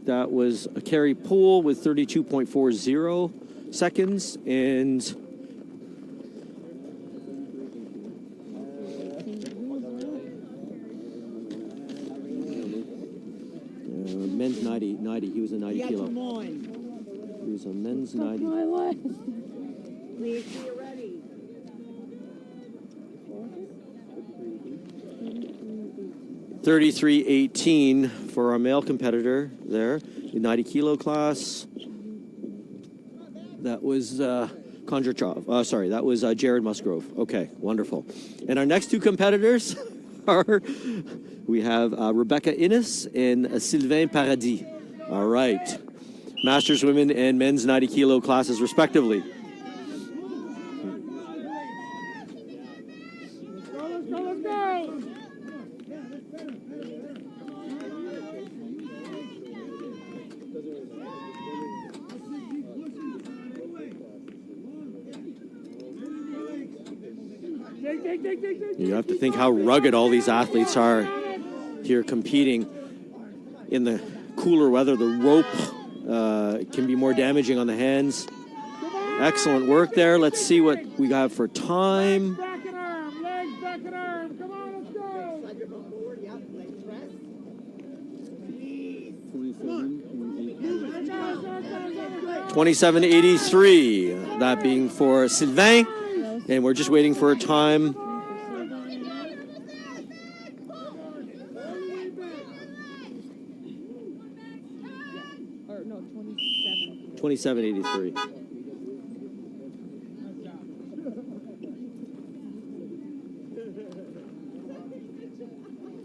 that was a Carrie Poole with 32.40 seconds, and men's 90. He was a 90 kilo. He was a men's 90. My life. Please be ready. 33.18 for our male competitor there, the 90 kilo class. That was Kondrakov. Sorry, that was Jared Musgrove. Okay, wonderful. And our next two competitors are, we have Rebecca Innes and Sylvain Paradis. All right. Masters women and men's 90 kilo classes, respectively. You have to think how rugged all these athletes are here competing in the cooler weather. The rope can be more damaging on the hands. Excellent work there. Let's see what we got for time. Back and arm, legs, back and arm. Come on, let's go. 27:83. That being for Sylvain. And we're just waiting for a time. Or no, 27. 27:83.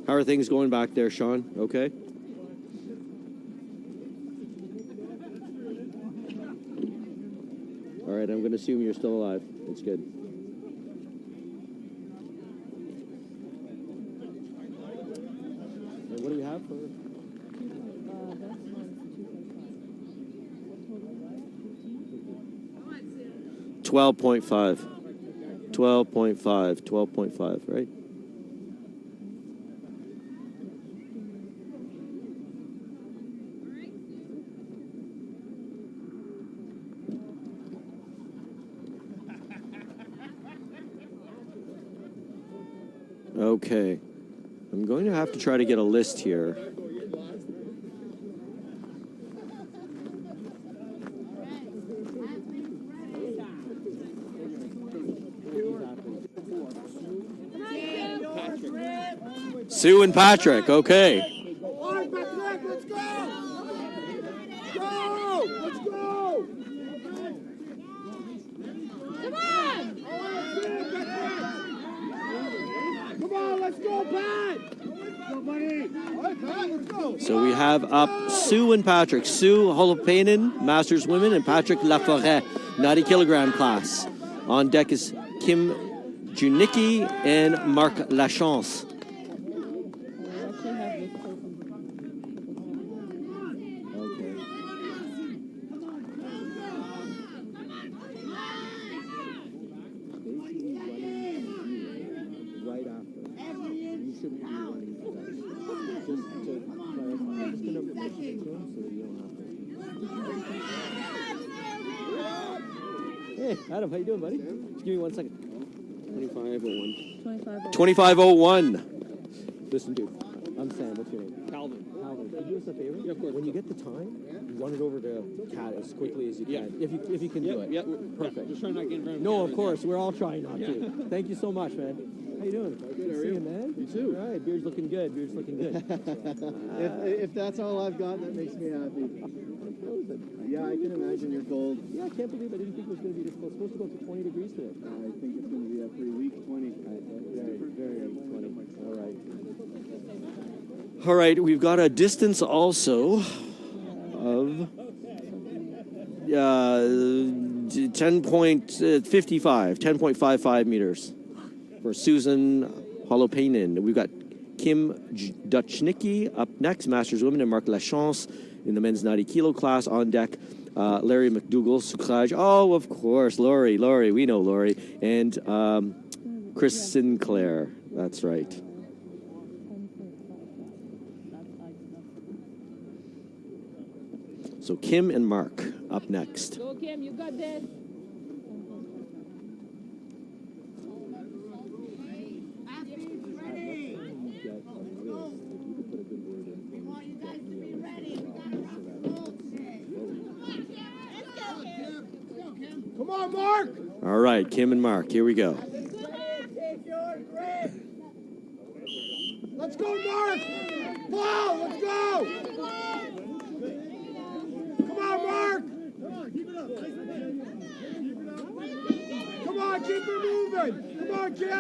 How are things going back there, Sean? Okay. All right, I'm going to assume you're still alive. That's good. And what do we have for? 12.5. 12.5, right? Okay. I'm going to have to try to get a list here. Sue and Patrick, okay. All right, Patrick, let's go. Go, let's go. Come on! Come on, let's go, Pat. Go, buddy. All right, Pat, let's go. So we have up Sue and Patrick. Sue Holopainen, Masters Women, and Patrick Laforêt, 90 kilogram class. On deck is Kim Junicki and Marc Lachance. Hey, Adam, how you doing, buddy? Just give me 1 second. 2501. 2501. Listen, dude. I'm Sam. What's your name? Calvin. Calvin. Can you do us a favor? Yeah, of course. When you get the time, run it over to Kat as quickly as you can. If you can do it. Yeah. Perfect. Just trying not to get in front of No, of course. We're all trying not to. Thank you so much, man. How you doing? Good. How are you, man? You too. All right. Beard's looking good. Beard's looking good. If that's all I've got, that makes me happy. Yeah, I can imagine you're cold. Yeah, I can't believe I didn't think it was going to be this cold. It's supposed to go up to 20 degrees today. I think it's going to be a pretty weak 20. Very 20. All right. All right, we've got a distance also of 10.55 meters for Susan Holopainen. We've got Kim Duchnicki up next, Masters Women, and Marc Lachance in the men's 90 kilo class. On deck, Larry McDougall, Sucrage. Oh, of course, Laurie, we know Laurie. And Chris Sinclair, that's right. So Kim and Mark up next. Go, Kim, you got this. Come on, Mark. All right, Kim and Mark, here we go. Let's go, Mark. Wow, let's go. Come on, Mark. Come on, keep it moving. Come on, Kim.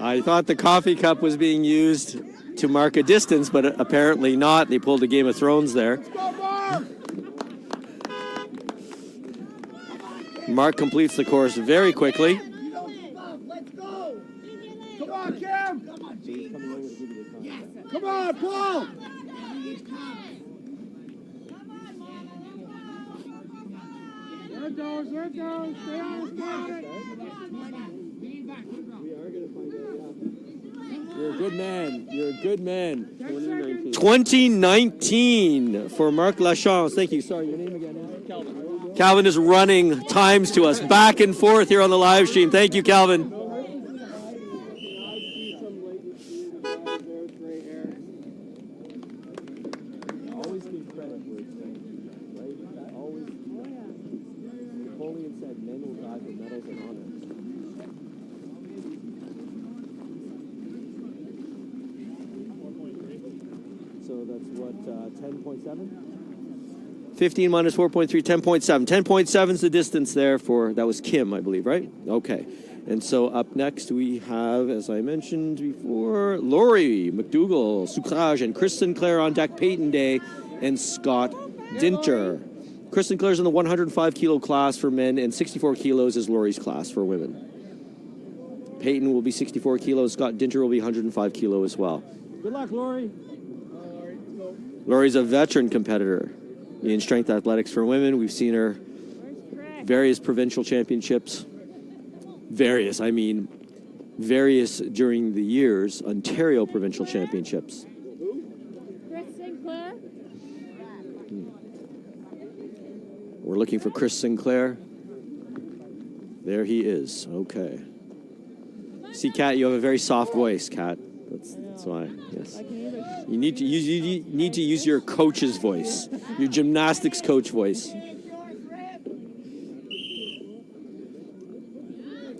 I thought the coffee cup was being used to mark a distance, but apparently not. They pulled a Game of Thrones there. Mark completes the course very quickly. Let's go. Come on, Cam. Come on, G. Yes. Come on, Paul. There it goes, there it goes. Stay on it, stay on it. You're a good man. You're a good man. 2019 for Marc Lachance. Thank you. Sorry, your name again? Calvin. Calvin is running times to us back and forth here on the live stream. Thank you, Calvin. Always give credit where it's due, right? Always. Napoleon said men will die for medals and honors. So that's what, 10.7? 15 minus 4.3, 10.7. 10.7 is the distance there for, that was Kim, I believe, right? Okay. And so up next we have, as I mentioned before, Laurie McDougall, Sucrage, and Chris Sinclair on deck, Peyton Day, and Scott Dinter. Chris Sinclair's in the 105 kilo class for men, and 64 kilos is Laurie's class for women. Peyton will be 64 kilos, Scott Dinter will be 105 kilo as well. Good luck, Laurie. Laurie's a veteran competitor in strength athletics for women. We've seen her various provincial championships. Various during the years, Ontario provincial championships. Chris Sinclair. We're looking for Chris Sinclair. There he is. Okay. See, Kat, you have a very soft voice, Kat. That's why. Yes. You need to use your coach's voice, your gymnastics coach voice.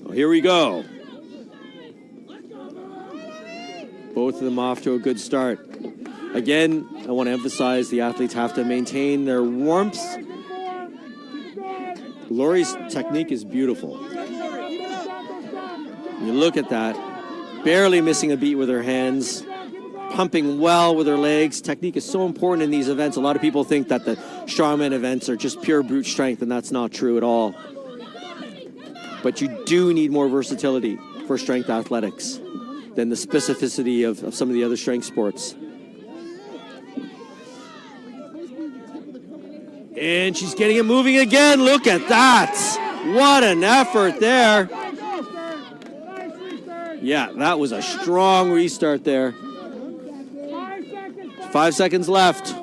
Oh, here we go. Both of them off to a good start. Again, I want to emphasize the athletes have to maintain their warmth. Laurie's technique is beautiful. You look at that, barely missing a beat with her hands, pumping well with her legs. Technique is so important in these events. A lot of people think that the strongman events are just pure brute strength, and that's not true at all. But you do need more versatility for strength athletics than the specificity of some of the other strength sports. And she's getting it moving again. Look at that. What an effort there. Yeah, that was a strong restart there. 5 seconds left.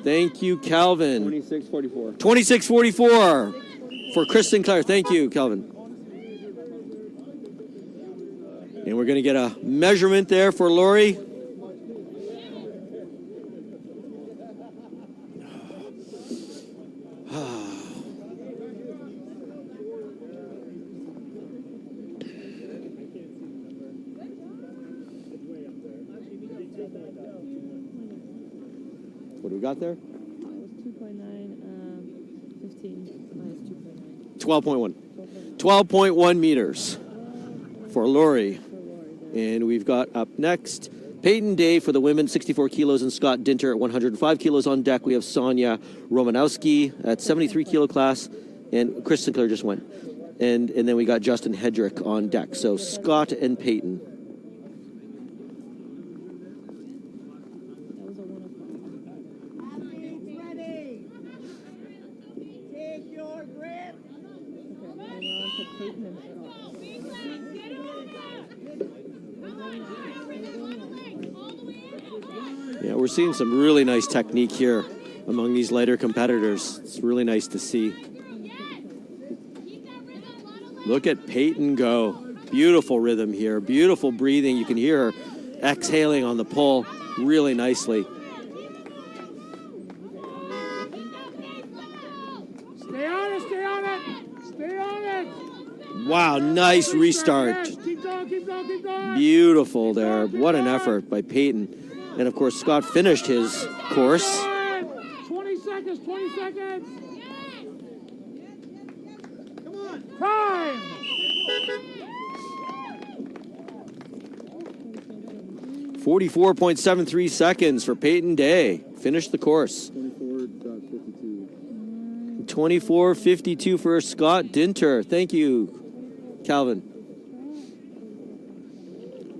Thank you, Calvin. 26:44. 26:44 for Chris Sinclair. Thank you, Calvin. And we're going to get a measurement there for Laurie. What do we got there? It was 2.9, 15 minus 2.9. 12.1. 12.1 meters for Laurie. And we've got up next Peyton Day for the women, 64 kilos, and Scott Dinter at 105 kilos on deck. We have Sonia Romanowski at 73 kilo class, and Chris Sinclair just went. And then we got Justin Hedrick on deck. So Scott and Peyton. Yeah, we're seeing some really nice technique here among these lighter competitors. It's really nice to see. Look at Peyton go. Beautiful rhythm here. Beautiful breathing. You can hear her exhaling on the pole really nicely. Stay on it, stay on it, stay on it. Wow, nice restart. Keep going, keep going, keep going. Beautiful there. What an effort by Peyton. And of course, Scott finished his course. 20 seconds, 20 seconds. Come on. Time. 44.73 seconds for Peyton Day. Finished the course. 24.52. 24.52 for Scott Dinter. Thank you, Calvin.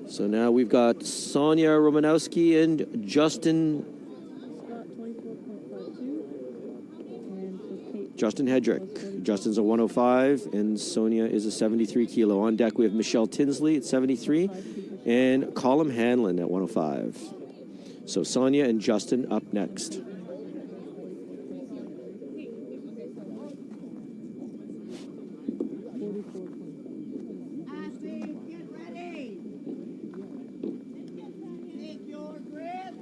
So now we've got Sonia Romanowski and Justin Scott 24.52. And for Kate. Justin Hedrick. Justin's a 105 and Sonia is a 73 kilo. On deck we have Michelle Tinsley at 73 and Colin Hanlon at 105. So Sonia and Justin up next. Athletes, get ready. Take your grip.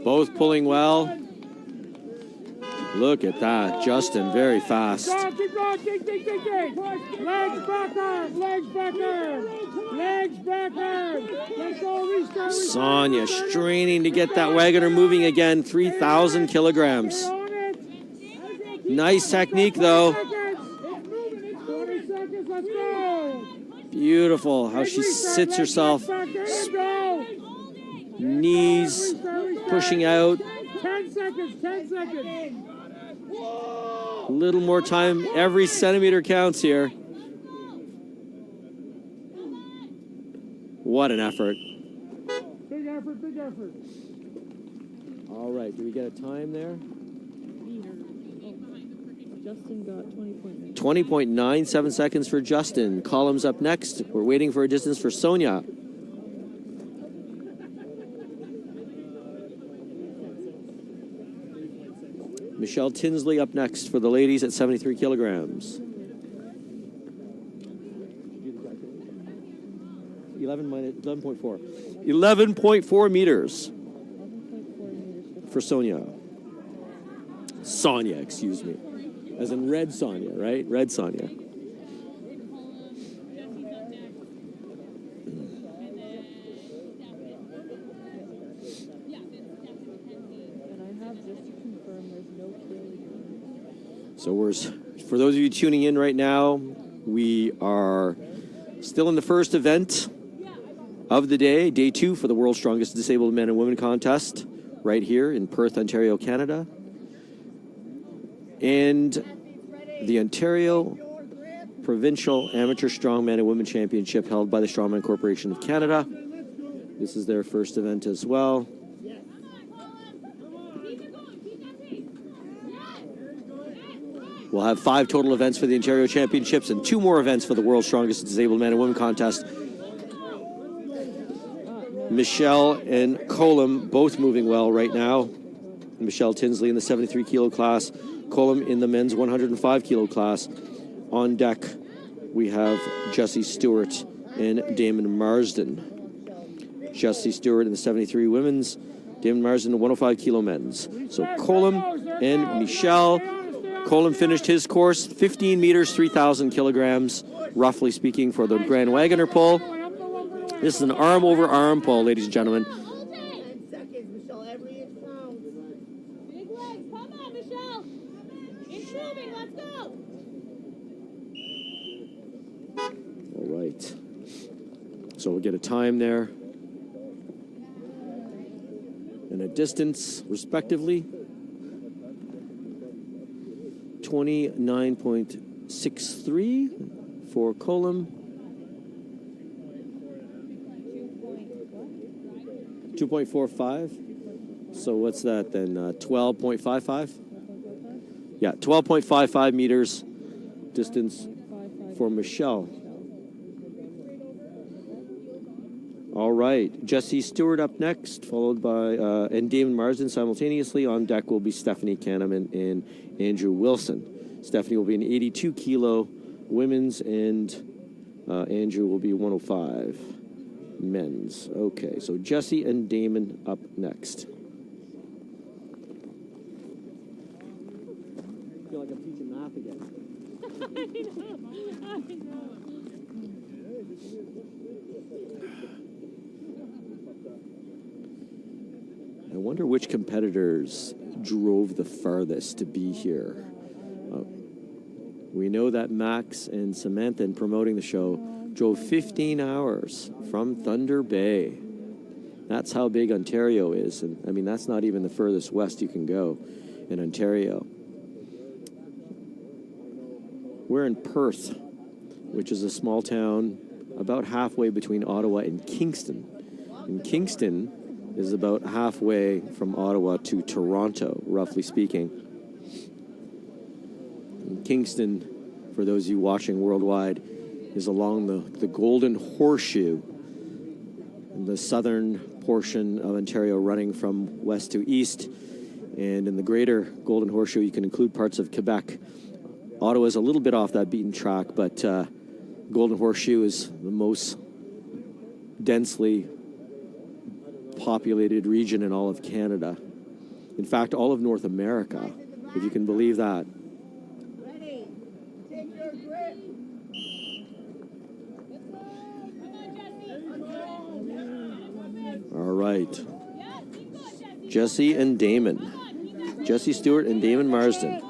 Both pulling well. Look at that. Justin very fast. Keep going, dig. Legs back arm, legs back arm, legs back arm. Let's go, restart. Sonia straining to get that wagoner moving again. 3,000 kilograms. Nice technique though. 20 seconds, let's go. Beautiful how she sits herself. Knees pushing out. 10 seconds, 10 seconds. A little more time. Every centimeter counts here. What an effort. Big effort, big effort. All right, do we get a time there? Justin got 20.9. 20.97 seconds for Justin. Columns up next. We're waiting for a distance for Sonia. Michelle Tinsley up next for the ladies at 73 kilograms. 11.4. 11.4 meters for Sonia. Sonia, excuse me. As in Red Sonia, right? Red Sonia. So for those of you tuning in right now, we are still in the first event of the day, day 2 for the World's Strongest Disabled Men and Women contest, right here in Perth, Ontario, Canada. And the Ontario Provincial Amateur Strongman and Women Championship held by the Strongman Corporation of Canada. This is their first event as well. We'll have 5 total events for the Ontario Championships and 2 more events for the World's Strongest Disabled Man and Women contest. Michelle and Colum both moving well right now. Michelle Tinsley in the 73 kilo class, Colum in the men's 105 kilo class. On deck, we have Jesse Stewart and Damon Marsden. Jesse Stewart in the 73 women's, Damon Marsden in the 105 kilo men's. So Colum and Michelle. Colum finished his course, 15 meters, 3,000 kilograms, roughly speaking, for the Grand Wagoner pull. This is an arm-over-arm pull, ladies and gentlemen. 10 seconds, Michelle. Every inch counts. Big legs, come on, Michelle. It's moving, let's go. All right. So we'll get a time there and a distance, respectively. 29.63 for Colum. 2.45. So what's that then? 12.55? Yeah, 12.55 meters distance for Michelle. All right, Jesse Stewart up next, followed by and Damon Marsden simultaneously. On deck will be Stephanie Kahneman and Andrew Wilson. Stephanie will be an 82 kilo women's and Andrew will be 105 men's. Okay, so Jesse and Damon up next. I feel like I'm teaching math again. I know. wonder which competitors drove the farthest to be here. We know that Max and Samantha, in promoting the show, drove 15 hours from Thunder Bay. That's how big Ontario is. And I mean, that's not even the furthest west you can go in Ontario. We're in Perth, which is a small town about halfway between Ottawa and Kingston. And Kingston is about halfway from Ottawa to Toronto, roughly speaking. And Kingston, for those of you watching worldwide, is along the Golden Horseshoe, in the southern portion of Ontario, running from west to east. And in the greater Golden Horseshoe, you can include parts of Quebec. Ottawa is a little bit off that beaten track, but Golden Horseshoe is the most densely populated region in all of Canada. In fact, all of North America, if you can believe that. Ready. Take your grip. All right. Jesse and Damon. Jesse Stewart and Damon Marsden.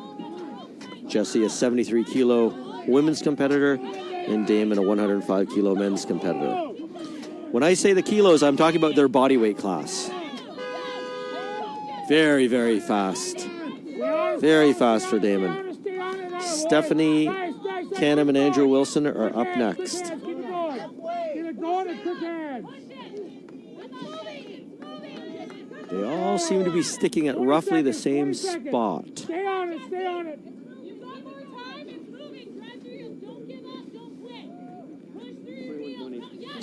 Jesse, a 73-kilo women's competitor, and Damon, a 105-kilo men's competitor. When I say the kilos, I'm talking about their body weight class. Very, very fast. Very fast for Damon. Stephanie Canham and Andrew Wilson are up next. They all seem to be sticking at roughly the same spot. Stay on it, stay on it.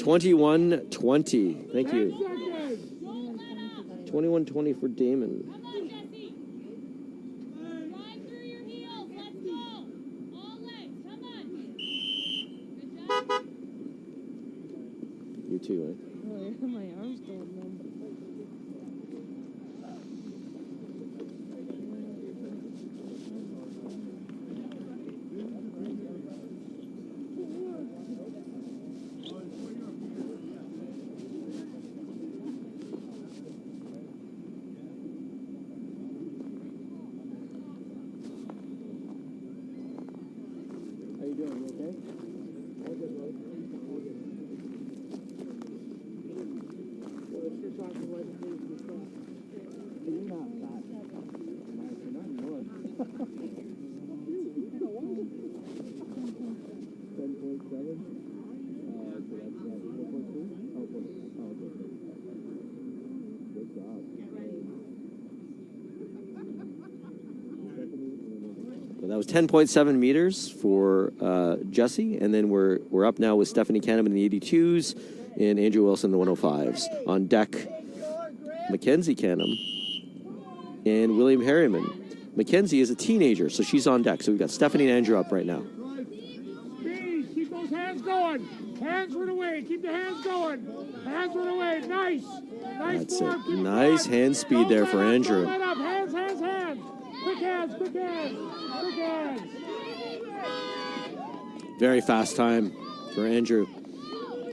21:20. Thank you. 21:20 for Damon. You too, eh? My arms don't numb. That was 10.7 meters for Jesse, and then we're up now with Stephanie Canham in the 82s and Andrew Wilson in the 105s. On deck, Mackenzie Canham and William Harriman. Mackenzie is a teenager, so she's on deck. So we've got Stephanie and Andrew up right now. Keep those hands going. Hands right away. Keep the hands going. Hands right away. Nice. That's it. Nice hand speed there for Andrew. Hands, hands, hands. Quick hands, quick hands. Quick hands. Very fast time for Andrew.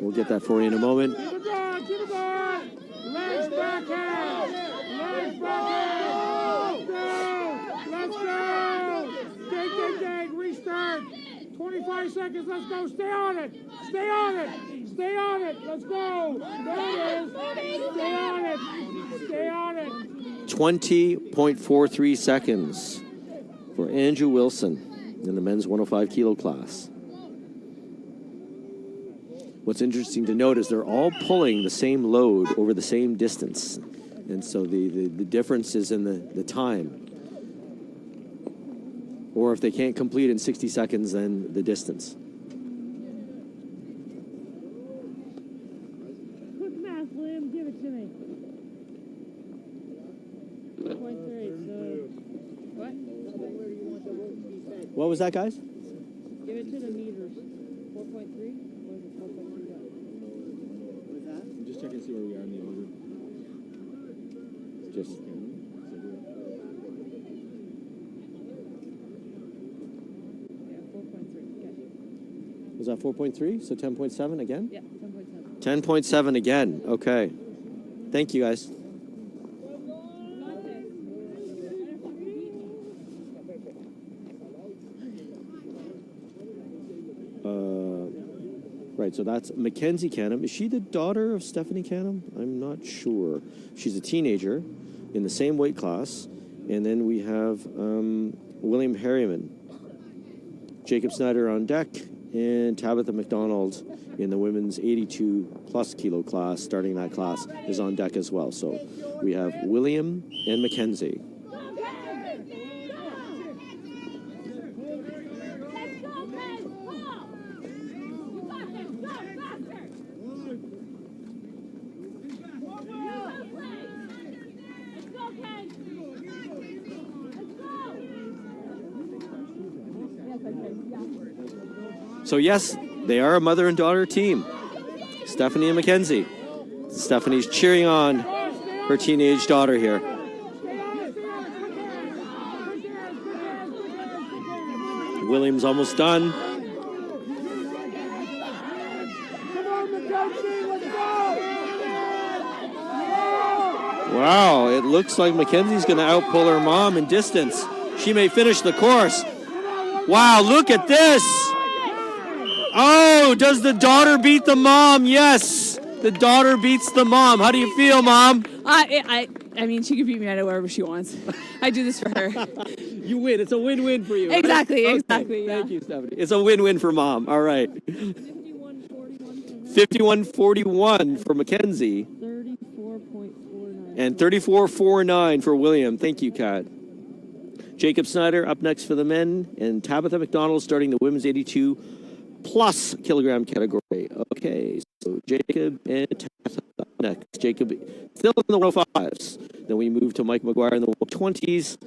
We'll get that for you in a moment. Keep it going, keep it going. Legs back hands. Legs back hands. Let's go. Dig. Restart. 25 seconds. Let's go. Stay on it. Stay on it. Stay on it. Let's go. There it is. Stay on it. Stay on it. 20.43 seconds for Andrew Wilson in the men's 105 kilo class. What's interesting to note is they're all pulling the same load over the same distance. And so the difference is in the time. Or if they can't complete in 60 seconds, then the distance. Quick math, William. Give it to me. 4.3. So, what? What was that, guys? Give it to the meters. 4.3? What is it? 4.3? What's that? I'm just checking to see where we are in the order. Just Yeah, 4.3. Okay. was that 4.3? So 10.7 again? Yeah, 10.7. 10.7 again. Okay. Thank you, guys. Right, so that's Mackenzie Canham. Is she the daughter of Stephanie Canham? I'm not sure. She's a teenager in the same weight class. And then we have William Harriman, Jacob Snyder on deck, and Tabitha McDonald in the women's 82-plus kilo class, starting that class, is on deck as well. So we have William and Mackenzie. So yes, they are a mother and daughter team, Stephanie and Mackenzie. Stephanie's cheering on her teenage daughter here. William's almost done. Wow, it looks like Mackenzie's going to outpull her mom in distance. She may finish the course. Wow, look at this. Oh, does the daughter beat the mom? Yes, the daughter beats the mom. How do you feel, Mom? I mean, she can beat me out of wherever she wants. I do this for her. You win. It's a win-win for you. Exactly, right? exactly. Okay. Yeah. Thank you, Stephanie. It's a win-win for Mom. All right. 51-41 for Mackenzie. 34.49. And 34.49 for William. Thank you, Kat. Jacob Snyder up next for the men, and Tabitha McDonald starting the women's 82-plus kilogram category. Okay, so Jacob and Tabitha up next. Jacob still in the 105s. Then we move to Mike McGuire in the 120s.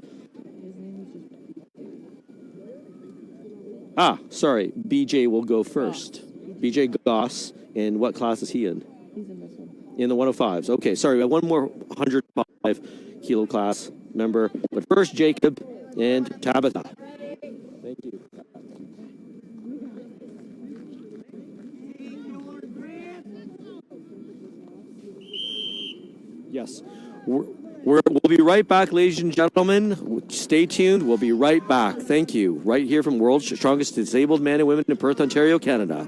Sorry, BJ will go first. BJ Goss, and what class is he in? He's in this one. In the 105s. Okay, sorry, we have one more 105 kilo class member. But first, Jacob and Tabitha. Thank you. Yes. We'll be right back, ladies and gentlemen. Stay tuned. We'll be right back. Thank you. Right here from World's Strongest Disabled Men and Women in Perth, Ontario, Canada.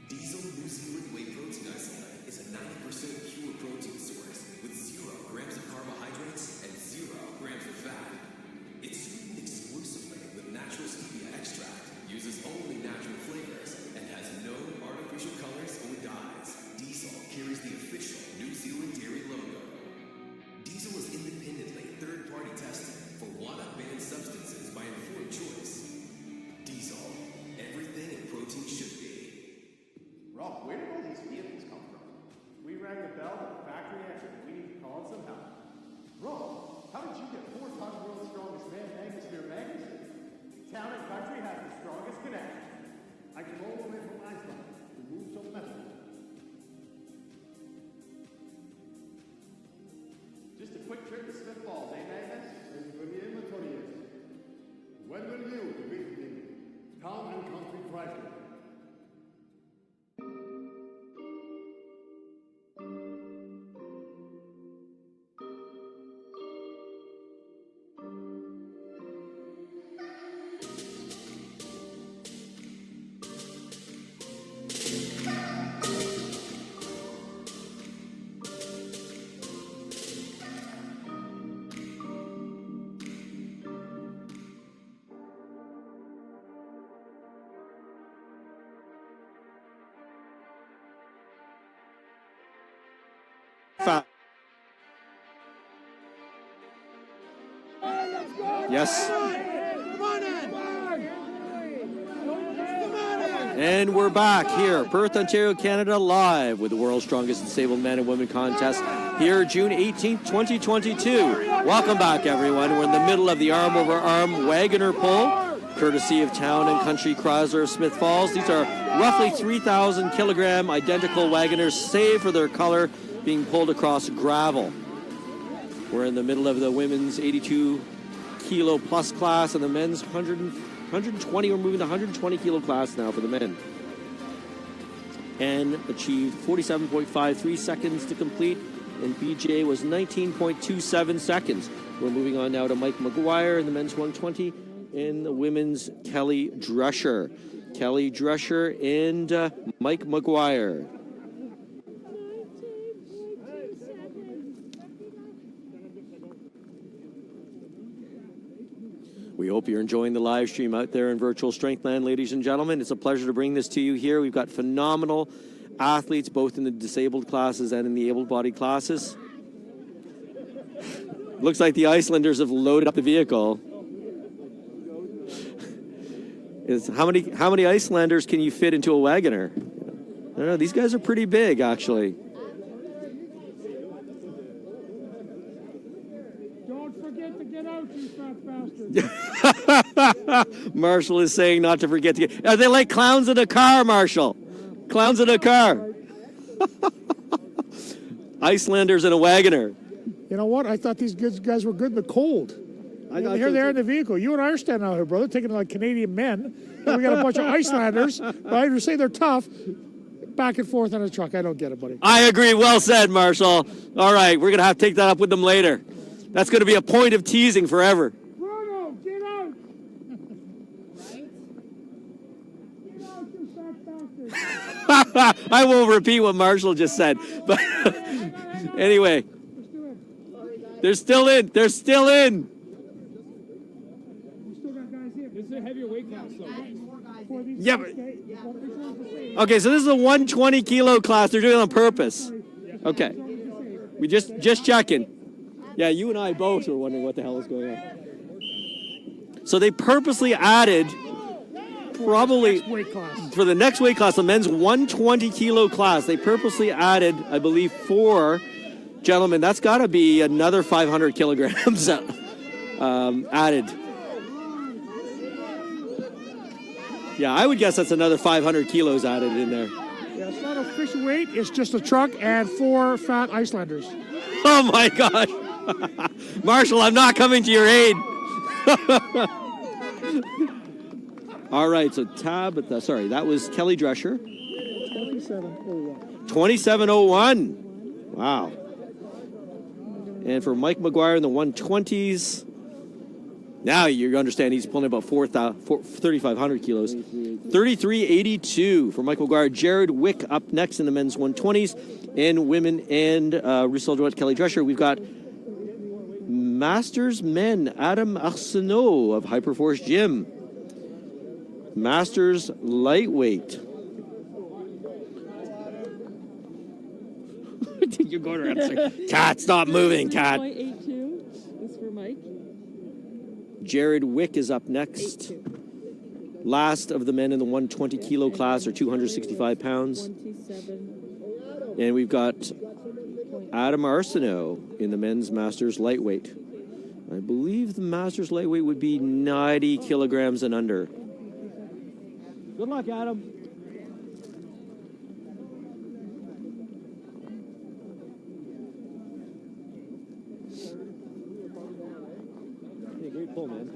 Diesel New Zealand Whey Protein Isolate is a 90% pure protein source with 0 grams of carbohydrates and 0 grams of fat. It's sweetened exclusively with natural stevia extract, uses only natural flavors, and has no artificial colors or dyes. Diesel carries the official New Zealand dairy logo. Diesel is independently third-party tested for WADA-banned substances by informed choice. Diesel, everything a protein should be. Rob, where did all these vehicles come from? We rang the bell at the factory answered. We need to call it somehow. Rob, how did you get 4-time world's strongest man, Magnus Ver Magnusson? Town and country has the strongest connection. I came all the way from Iceland to move some metal. Just a quick trip to Smith Falls, eh, Magnus? And where the inventory is. When will you be visiting Town and Country Chrysler? Yes. And we're back here, Perth, Ontario, Canada, live with the World's Strongest Disabled Men and Women contest here June 18th, 2022. Welcome back, everyone. We're in the middle of the arm-over-arm Wagoner pull, courtesy of Town and Country Chrysler of Smith Falls. These are roughly 3,000 kilogram identical Wagoners, save for their color. being pulled across gravel. We're in the middle of the women's 82 kilo plus class and the men's 120. We're moving to 120 kilo class now for the men. And achieved 47.53 seconds to complete, and BJ was 19.27 seconds. We're moving on now to Mike McGuire in the men's 120 and the women's Kelly Drescher. Kelly Drescher and Mike McGuire. We hope you're enjoying the live stream out there in virtual Strengthland, ladies and gentlemen. It's a pleasure to bring this to you here. We've got phenomenal athletes, both in the disabled classes and in the able-bodied classes. Looks like the Icelanders have loaded up the vehicle. How many Icelanders can you fit into a Wagoner? I don't know. These guys are pretty big, actually. Don't forget to get out, you fat bastard. Marshall is saying not to forget to get... Are they like clowns in a car, Marshall? Clowns in a car. Icelanders in a Wagoner. You know what? I thought these guys were good in the cold. Here they are in the vehicle. You and I are standing out here, brother, taking like Canadian men. And we got a bunch of Icelanders, right, who say they're tough, back and forth on a truck. I don't get it, buddy. I agree. Well said, Marshall. All right, we're going to have to take that up with them later. That's going to be a point of teasing forever. Bruno, get out! Right? Get out, you fat bastard. I won't repeat what Marshall just said. But anyway, they're still in. They're still in. This is a heavier weight class, though. Yeah, but, okay, so this is a 120 kilo class. They're doing it on purpose. Okay. We just checking. Yeah, you and I both were wondering what the hell is going on. So they purposely added probably for the next weight class, the men's 120 kilo class, they purposely added, I believe, 4 gentlemen. That's got to be another 500 kilograms added. Yeah, I would guess that's another 500 kilos added in there. Yeah, it's not official weight. It's just a truck and 4 fat Icelanders. Oh, my gosh. Marshall, I'm not coming to your aid. All right, so sorry, that was Kelly Drescher. 27:01. 27:01. Wow. And for Mike McGuire in the 120s, now you understand he's pulling about 3,500 kilos. 33.82 for Mike McGuire. Jared Wick up next in the men's 120s. And women and Russell Joette, Kelly Drescher. We've got Masters men, Adam Arsenault of Hyperforce Gym. Masters lightweight. You're going around. Cat, stop moving, Cat. 82 is for Mike. Jared Wick is up next. Last of the men in the 120 kilo class, or 265 pounds. 27. And we've got Adam Arsenault in the men's Masters lightweight. I believe the Masters lightweight would be 90 kilograms and under. Good luck, Adam. Hey, great pull, man.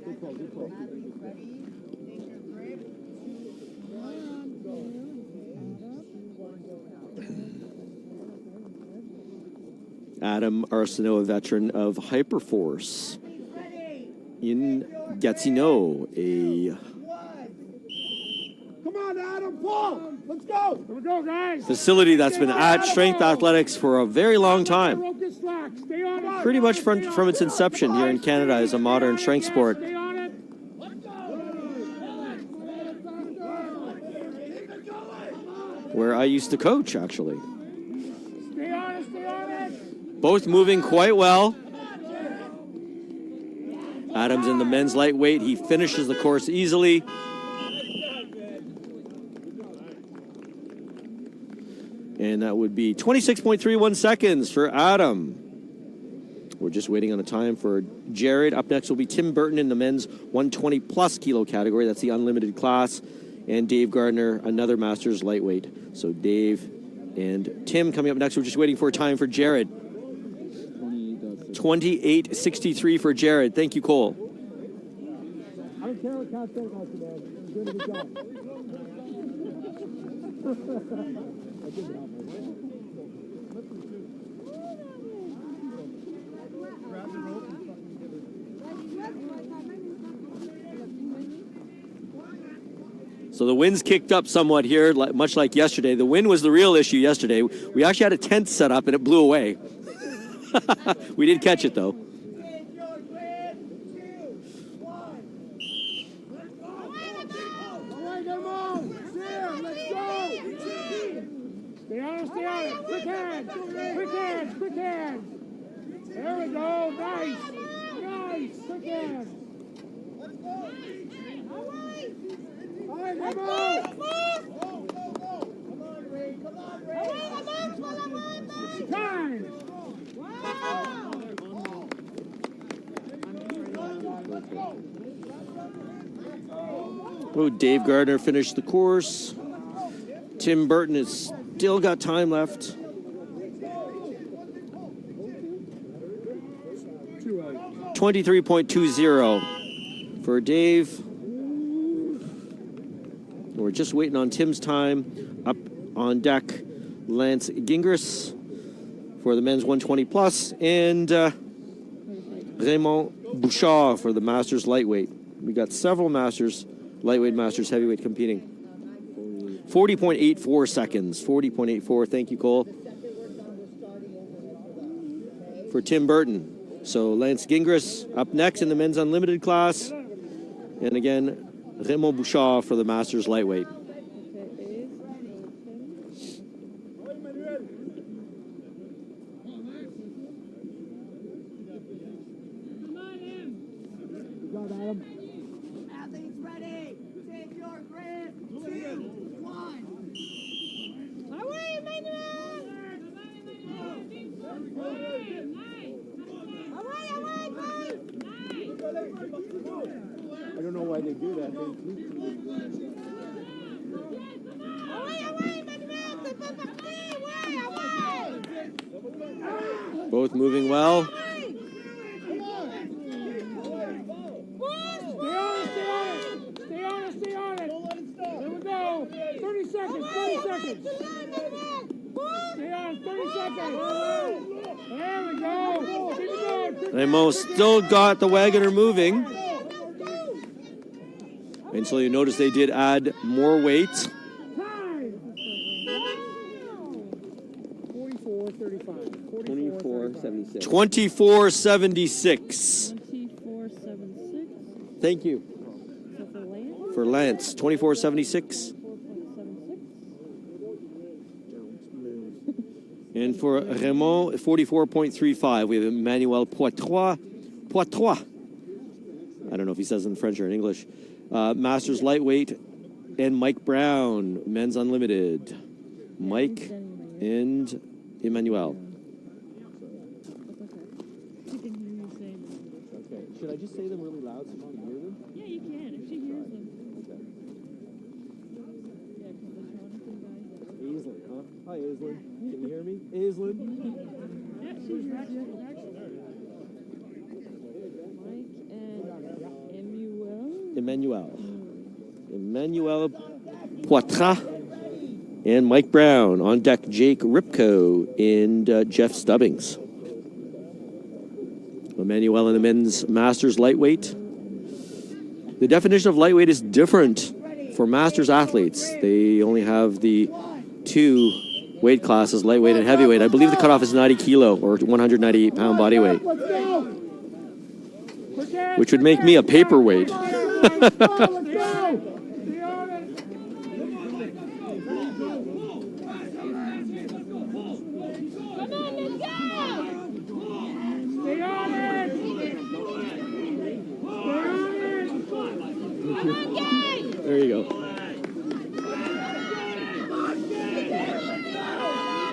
Good call, good call. Adam Arsenault, a veteran of Hyperforce in Gatineau. Come on, Adam, pull! Let's go! Here we go, guys. Facility that's been at Strength Athletics for a very long time. Don't get slack. Stay on it. Pretty much from its inception here in Canada as a modern strength sport. Stay on it. Where I used to coach, actually. Stay on it. Stay on it. Both moving quite well. Adams in the men's lightweight. He finishes the course easily. And that would be 26.31 seconds for Adam. We're just waiting on a time for Jared. Up next will be Tim Burton in the men's 120 plus kilo category. That's the unlimited class. and Dave Gardner, another Masters lightweight. So Dave and Tim coming up next. We're just waiting for a time for Jared. 28.63 for Jared. Thank you, Cole. I don't care what Cat said about you, man. You're doing a good job. So the wind's kicked up somewhat here, much like yesterday. The wind was the real issue yesterday. We actually had a tent set up and it blew away. We did catch it though. Stay on it, stay on it. Quick hands, quick hands, quick hands. There we go, nice. Nice, quick hands. All right, come on. Time. Oh, Dave Gardner finished the course. Tim Burton has still got time left. 23.20 for Dave. We're just waiting on Tim's time. Up on deck, Lance Gingras for the men's 120 plus, and Raymond Bouchard for the Masters lightweight. We got several Masters, lightweight Masters, heavyweight competing. 40.84 seconds. 40.84. Thank you, Cole. For Tim Burton. So Lance Gingras up next in the men's unlimited class. And again, Raymond Bouchard for the Masters lightweight. Athletes ready. Take your grip. 2, 1. Away, Manuel! I don't know why they do that. Both moving well. Stay on it, stay on it. There we go. 30 seconds, 30 seconds. Stay on it, 30 seconds. There we go. Keep it going. Raymond still got the wagoner moving. And so you notice they did add more weight. 24.76. 24.76. 24.76. Thank you. For Lance, 24.76. And for Raymond, 44.35. We have Emmanuel Poitras. I don't know if he says it in French or in English. Masters lightweight, and Mike Brown, men's unlimited. Mike and Emmanuel. Okay. Should I just say them really loud so you can hear them? Yeah, you can if she hears them. Okay. Yeah, because the Jonathan guy. Aislinn, huh? Hi, Aislinn. Can you hear me? Aislinn? Yeah, she hears you. Mike and Emmanuel Poitras and Mike Brown. On deck, Jake Ripko and Jeff Stubbings. Emmanuel in the men's Masters lightweight. The definition of lightweight is different for Masters athletes. They only have the two weight classes, lightweight and heavyweight. I believe the cutoff is 90 kilo or 198 pound body weight, which would make me a paperweight. There you go.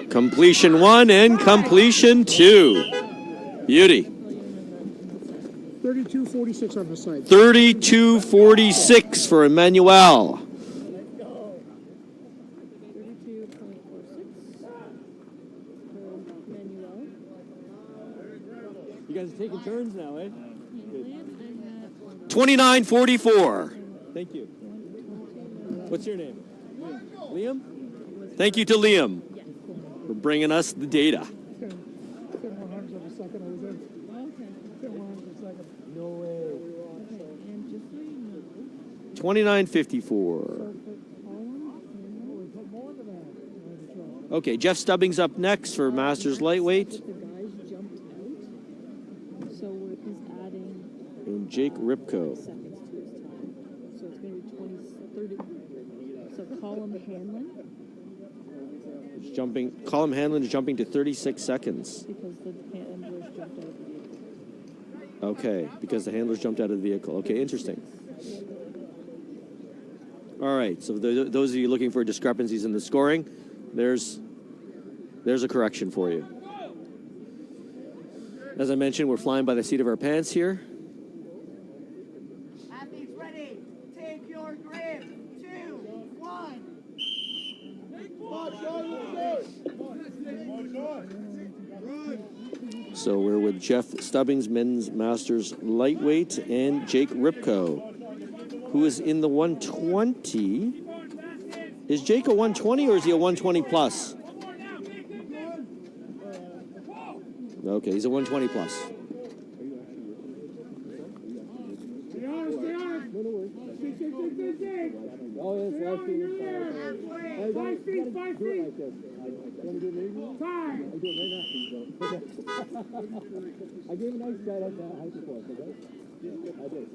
Completion 1 and completion 2. Beauty. 32.46 on the side. 32.46 for Emmanuel. You guys are taking turns now, eh? 29:44. Thank you. What's your name? Liam? Thank you to Liam for bringing us the data. 29:54. Okay, Jeff Stubbing's up next for Masters Lightweight. The guys jumped out, so he's adding And Jake Ripko. seconds to his time. So it's going to be 30. So Colin Hanlon, Colin Hanlon is jumping to 36 seconds. because the handlers jumped out of the vehicle. Okay, because the handlers jumped out of the vehicle. Okay, interesting. All right, so those of you looking for discrepancies in the scoring, there's a correction for you. As I mentioned, we're flying by the seat of our pants here. Athletes ready. Take your grip. 2, 1. So we're with Jeff Stubbings, men's Masters Lightweight, and Jake Ripko, who is in the 120. Is Jake a 120 or is he a 120 plus? Okay, he's a 120 plus. Stay honest. Oh, yes, last feet. 5 feet. I do it like this. You want to do it maybe? Time. I do it right now, please, though. I gave a nice guy like that height before, okay? I did.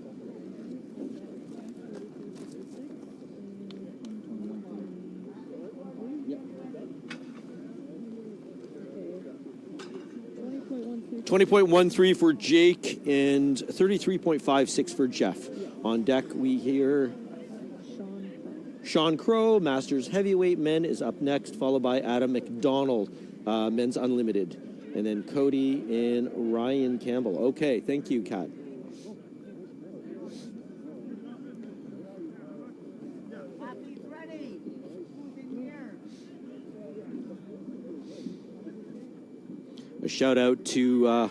Yeah. 20.13 for Jake and 33.56 for Jeff. On deck, we hear Sean Crow, Masters Heavyweight Men, is up next, followed by Adam McDonald, Men's Unlimited. And then Cody and Ryan Campbell. Okay, thank you, Kat. Athletes ready. Who's in here? A shout out to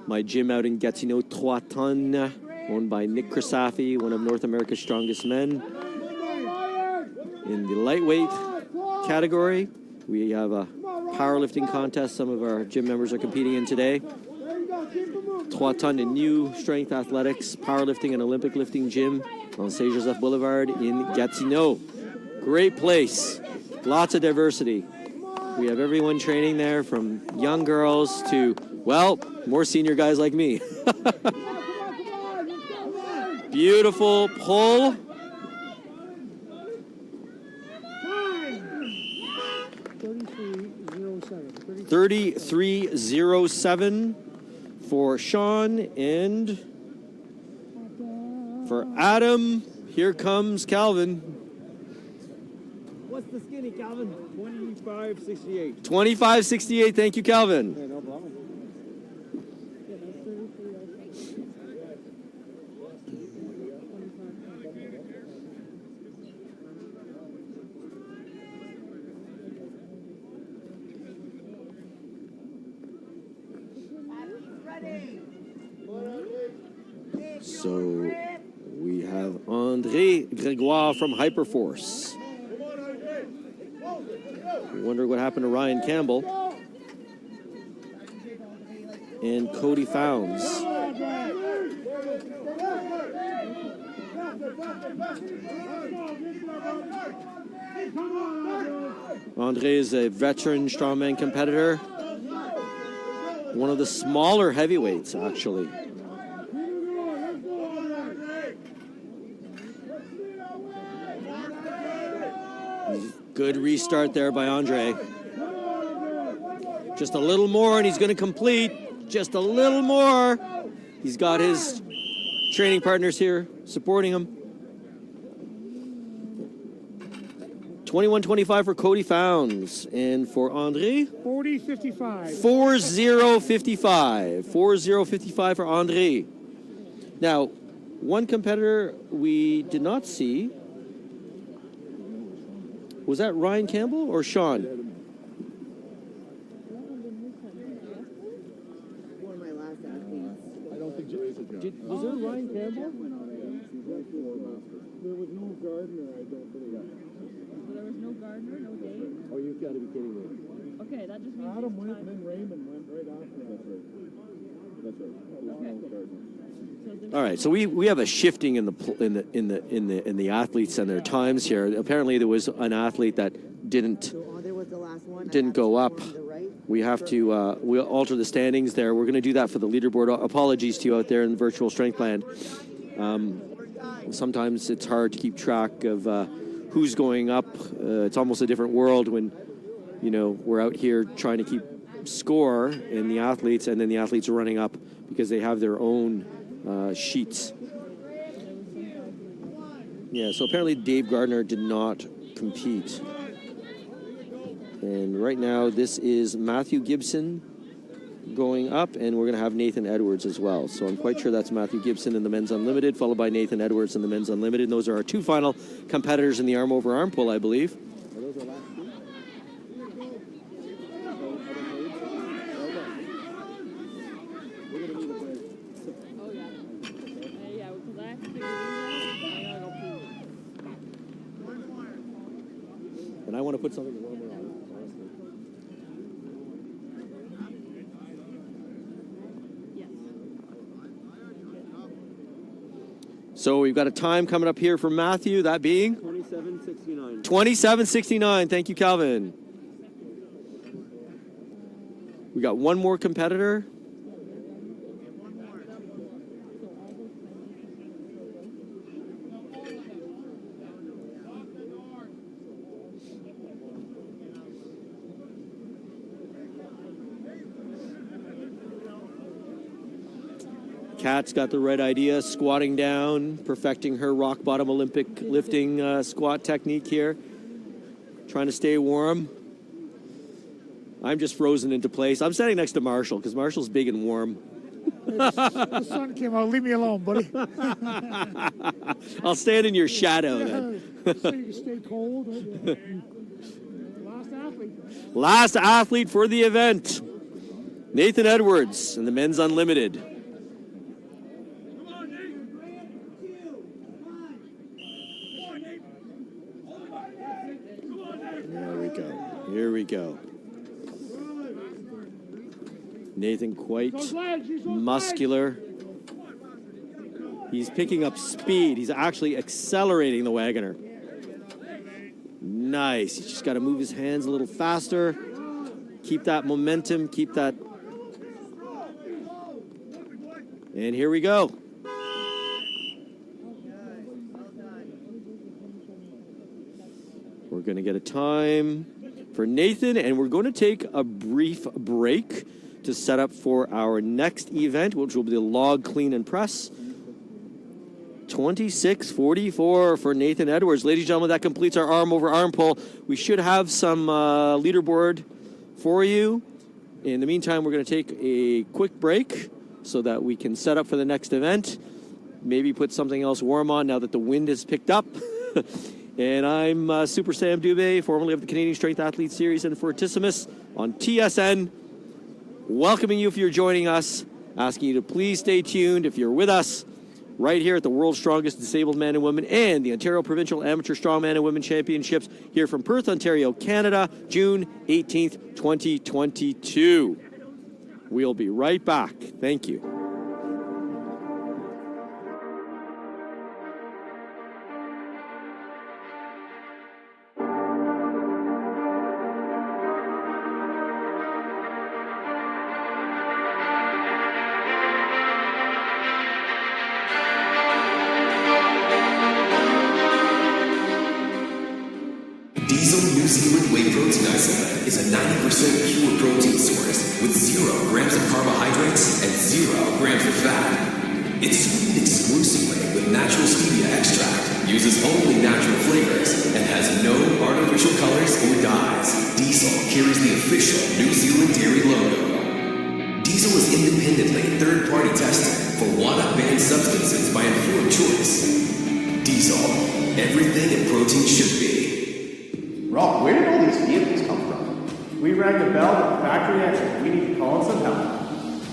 my gym out in Gatineau, 3 Tonnes, owned by Nick Crisafi, one of North America's strongest men. In the lightweight category, we have a powerlifting contest some of our gym members are competing in today. 3 Tonnes, a new strength athletics, powerlifting and Olympic lifting gym on Saint-Joseph Boulevard in Gatineau. Great place, lots of diversity. We have everyone training there from young girls to, well, more senior guys like me. Beautiful pull. Time. 33:07 for Sean, and for Adam, here comes Calvin. What's the skinny, Calvin? 25.68. 25.68, thank you, Calvin. Yeah, no problem. So we have André Gregoire from Hyperforce. Wonder what happened to Ryan Campbell and Cody Founds. Andre is a veteran strongman competitor, one of the smaller heavyweights, actually. Good restart there by Andre. Just a little more and he's going to complete. Just a little more. He's got his training partners here supporting him. 21.25 for Cody Founds. And for Andre? 40.55. 40.55. 40.55 for Andre. Now, one competitor we did not see. Was that Ryan Campbell or Sean? Ryan Campbell? There was no Gardner, I don't believe. There was no Gardner, no Dave. Oh, you've got to be kidding me. Okay, that just means Adam it's went, time. and then Raymond went right after. That's right. Okay. All right, so we have a shifting in the athletes and their times here. Apparently, there was an athlete that didn't There was the last one. didn't go up. We have to we'll alter the standings there. We're going to do that for the leaderboard. Apologies to you out there in virtual strength land. Sometimes it's hard to keep track of who's going up. It's almost a different world when we're out here trying to keep score in the athletes, and then the athletes are running up because they have their own sheets. Yeah, so apparently Dave Gardner did not compete. And right now this is Matthew Gibson going up, and we're going to have Nathan Edwards as well. So I'm quite sure that's Matthew Gibson in the men's unlimited, followed by Nathan Edwards in the men's unlimited. And those are our two final competitors in the arm over arm pull, I believe. Are those our last two? We're going to need a break. Oh, yeah. Yeah, because I have to figure these out. I gotta go pee. And I want to put something warmer on, honestly. So we've got a time coming up here for Matthew, that being 27:69. 27:69. Thank you, Calvin. We got one more competitor. Kat's got the right idea, squatting down, perfecting her rock bottom Olympic lifting squat technique here. Trying to stay warm. I'm just frozen into place. I'm standing next to Marshall because Marshall's big and warm. The sun came out. Leave me alone, buddy. I'll stand in your shadow then. So you can stay cold. Last athlete. Last athlete for the event. Nathan Edwards in the men's unlimited. Here we go. Nathan quite muscular. He's picking up speed. He's actually accelerating the Wagoner. Nice. He's just got to move his hands a little faster. Keep that momentum. Keep that. And here we go. We're going to get a time for Nathan, and we're going to take a brief break to set up for our next event, which will be the log clean and press. 26:44 for Nathan Edwards. Ladies and gentlemen, that completes our arm over arm pull. We should have some leaderboard for you. In the meantime, we're going to take a quick break so that we can set up for the next event. Maybe put something else warm on now that the wind has picked up. And I'm Super Sam Dubé, formerly of the Canadian Strength Athlete Series and Fortissimus on TSN. Welcoming you if you're joining us. Asking you to please stay tuned if you're with us right here at the World's Strongest Disabled Man and Women and the Ontario Provincial Amateur Strongman and Women Championships here from Perth, Ontario, Canada, June 18th, 2022. We'll be right back. Thank you. New Zealand whey protein isolate is a 90% pure protein source with 0 grams of carbohydrates and 0 grams of fat. It's sweetened exclusively with natural stevia extract, uses only natural flavors, and has no artificial colors or dyes. Diesel carries the official New Zealand dairy logo. Diesel is independently third-party tested for WADA-banned substances by informed choice. Diesel, everything a protein should be. Rob, where did all these vehicles come from? We rang the bell at the factory entrance. We need to call in some help.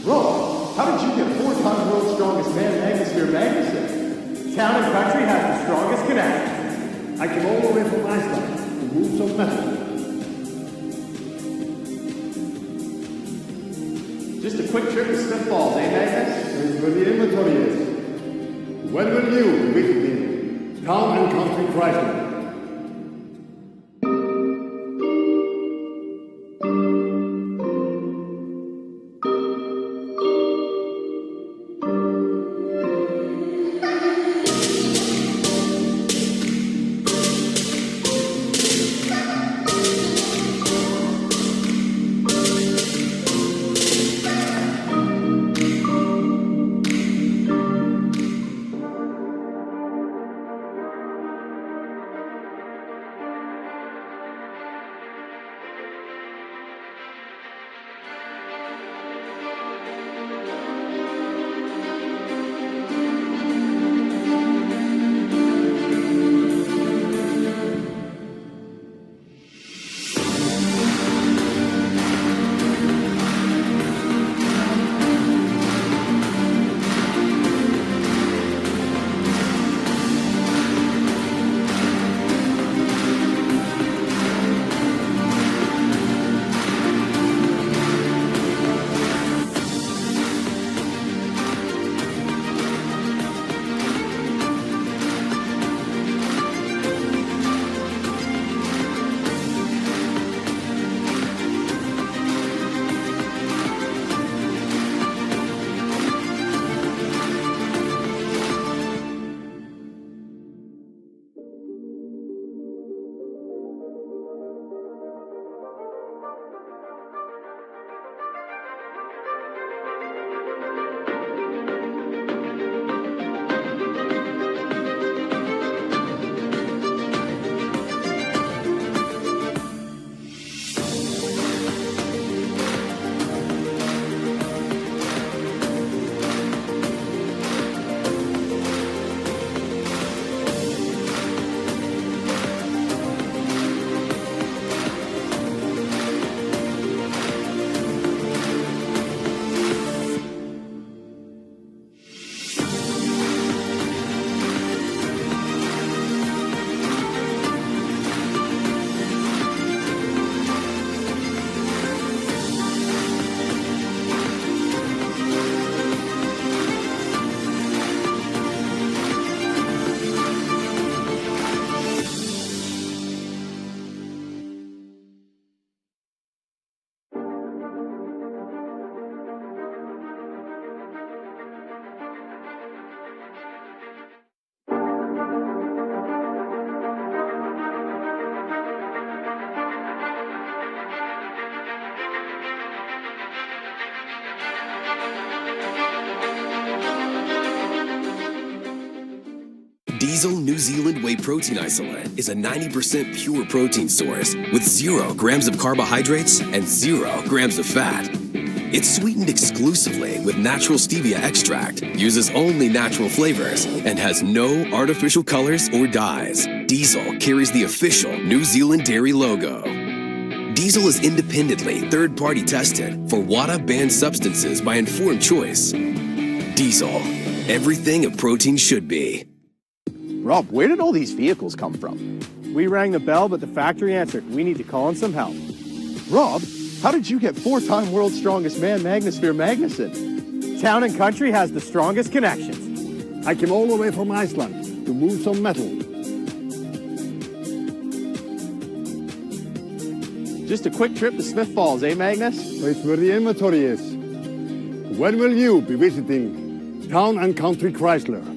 Rob, how did you get 4-time world's strongest man, Magnus Ver Magnusson? Town and country has the strongest connection. I came all the way from Iceland to move some metal. Just a quick trip to Smith Falls, eh, Magnus? It's where the inventory is. When will you be visiting Town and Country Chrysler? Diesel New Zealand Whey Protein Isolate is a 90% pure protein source with 0 grams of carbohydrates and 0 grams of fat. It's sweetened exclusively with natural stevia extract, uses only natural flavors, and has no artificial colors or dyes. Diesel carries the official New Zealand dairy logo. Diesel is independently third-party tested for WADA-banned substances by informed choice. Diesel, everything a protein should be. Rob, where did all these vehicles come from? We rang the bell, but the factory answered. We need to call in some help. Rob, how did you get 4-time world's strongest man, Magnus Ver Magnusson? Town and country has the strongest connections. I came all the way from Iceland to move some metal. Just a quick trip to Smith Falls, eh, Magnus? It's where the inventory is. When will you be visiting Town and Country Chrysler?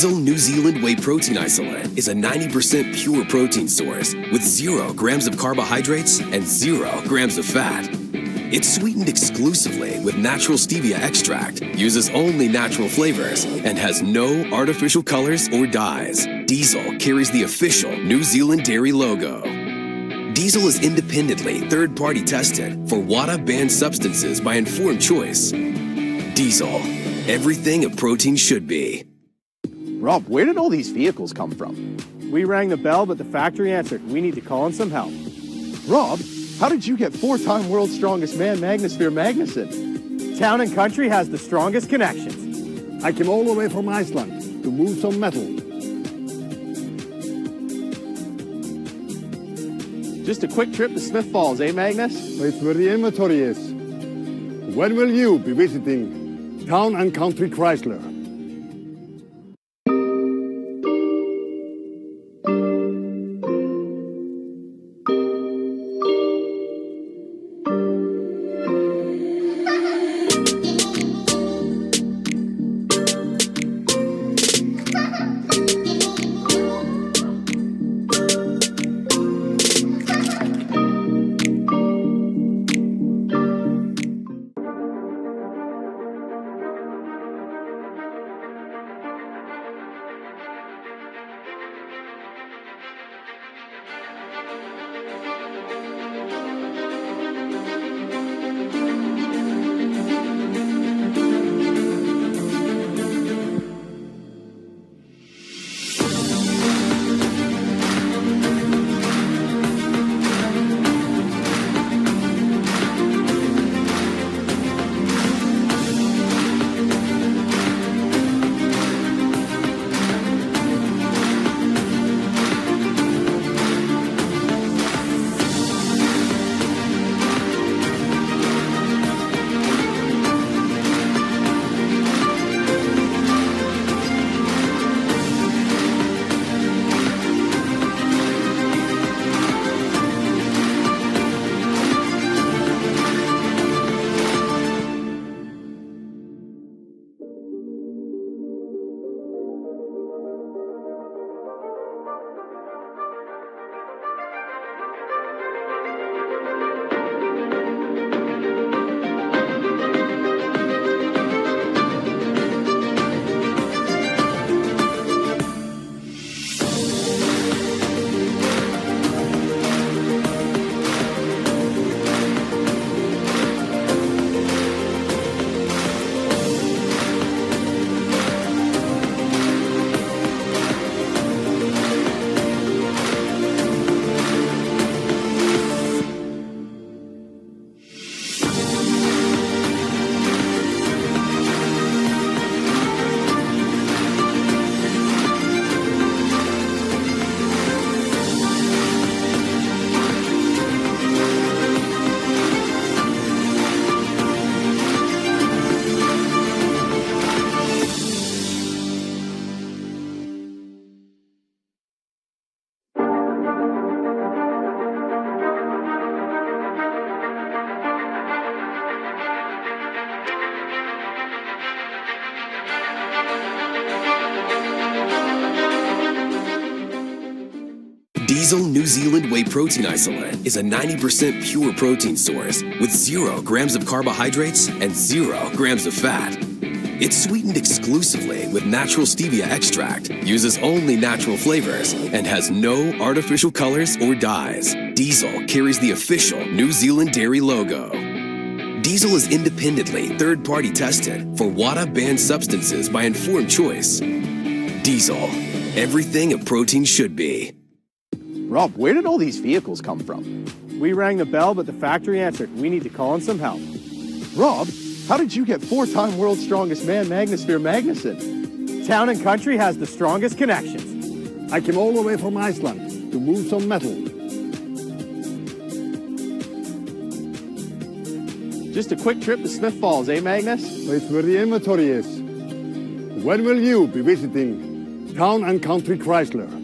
Diesel New Zealand Whey Protein Isolate is a 90% pure protein source with 0 grams of carbohydrates and 0 grams of fat. It's sweetened exclusively with natural stevia extract, uses only natural flavors, and has no artificial colors or dyes. Diesel carries the official New Zealand dairy logo. Diesel is independently third-party tested for WADA-banned substances by informed choice. Diesel, everything a protein should be. Rob, where did all these vehicles come from? We rang the bell, but the factory answered. We need to call in some help. Rob, how did you get 4-time world's strongest man, Magnus Ver Magnusson? Town and Country has the strongest connections. I came all the way from Iceland to move some metal. Just a quick trip to Smith Falls, eh, Magnus? It's where the inventory is. When will you be visiting Town and Country Chrysler? Diesel New Zealand Whey Protein Isolate is a 90% pure protein source with 0 grams of carbohydrates and 0 grams of fat. It's sweetened exclusively with natural stevia extract, uses only natural flavors, and has no artificial colors or dyes. Diesel carries the official New Zealand dairy logo. Diesel is independently third-party tested for WADA-banned substances by informed choice. Diesel, everything a protein should be. Rob, where did all these vehicles come from? We rang the bell, but the factory answered. We need to call in some help. Rob, how did you get 4-time world's strongest man, Magnus Ver Magnusson? Town and Country has the strongest connections. I came all the way from Iceland to move some metal. Just a quick trip to Smith Falls, eh, Magnus? It's where the inventory is. When will you be visiting Town and Country Chrysler?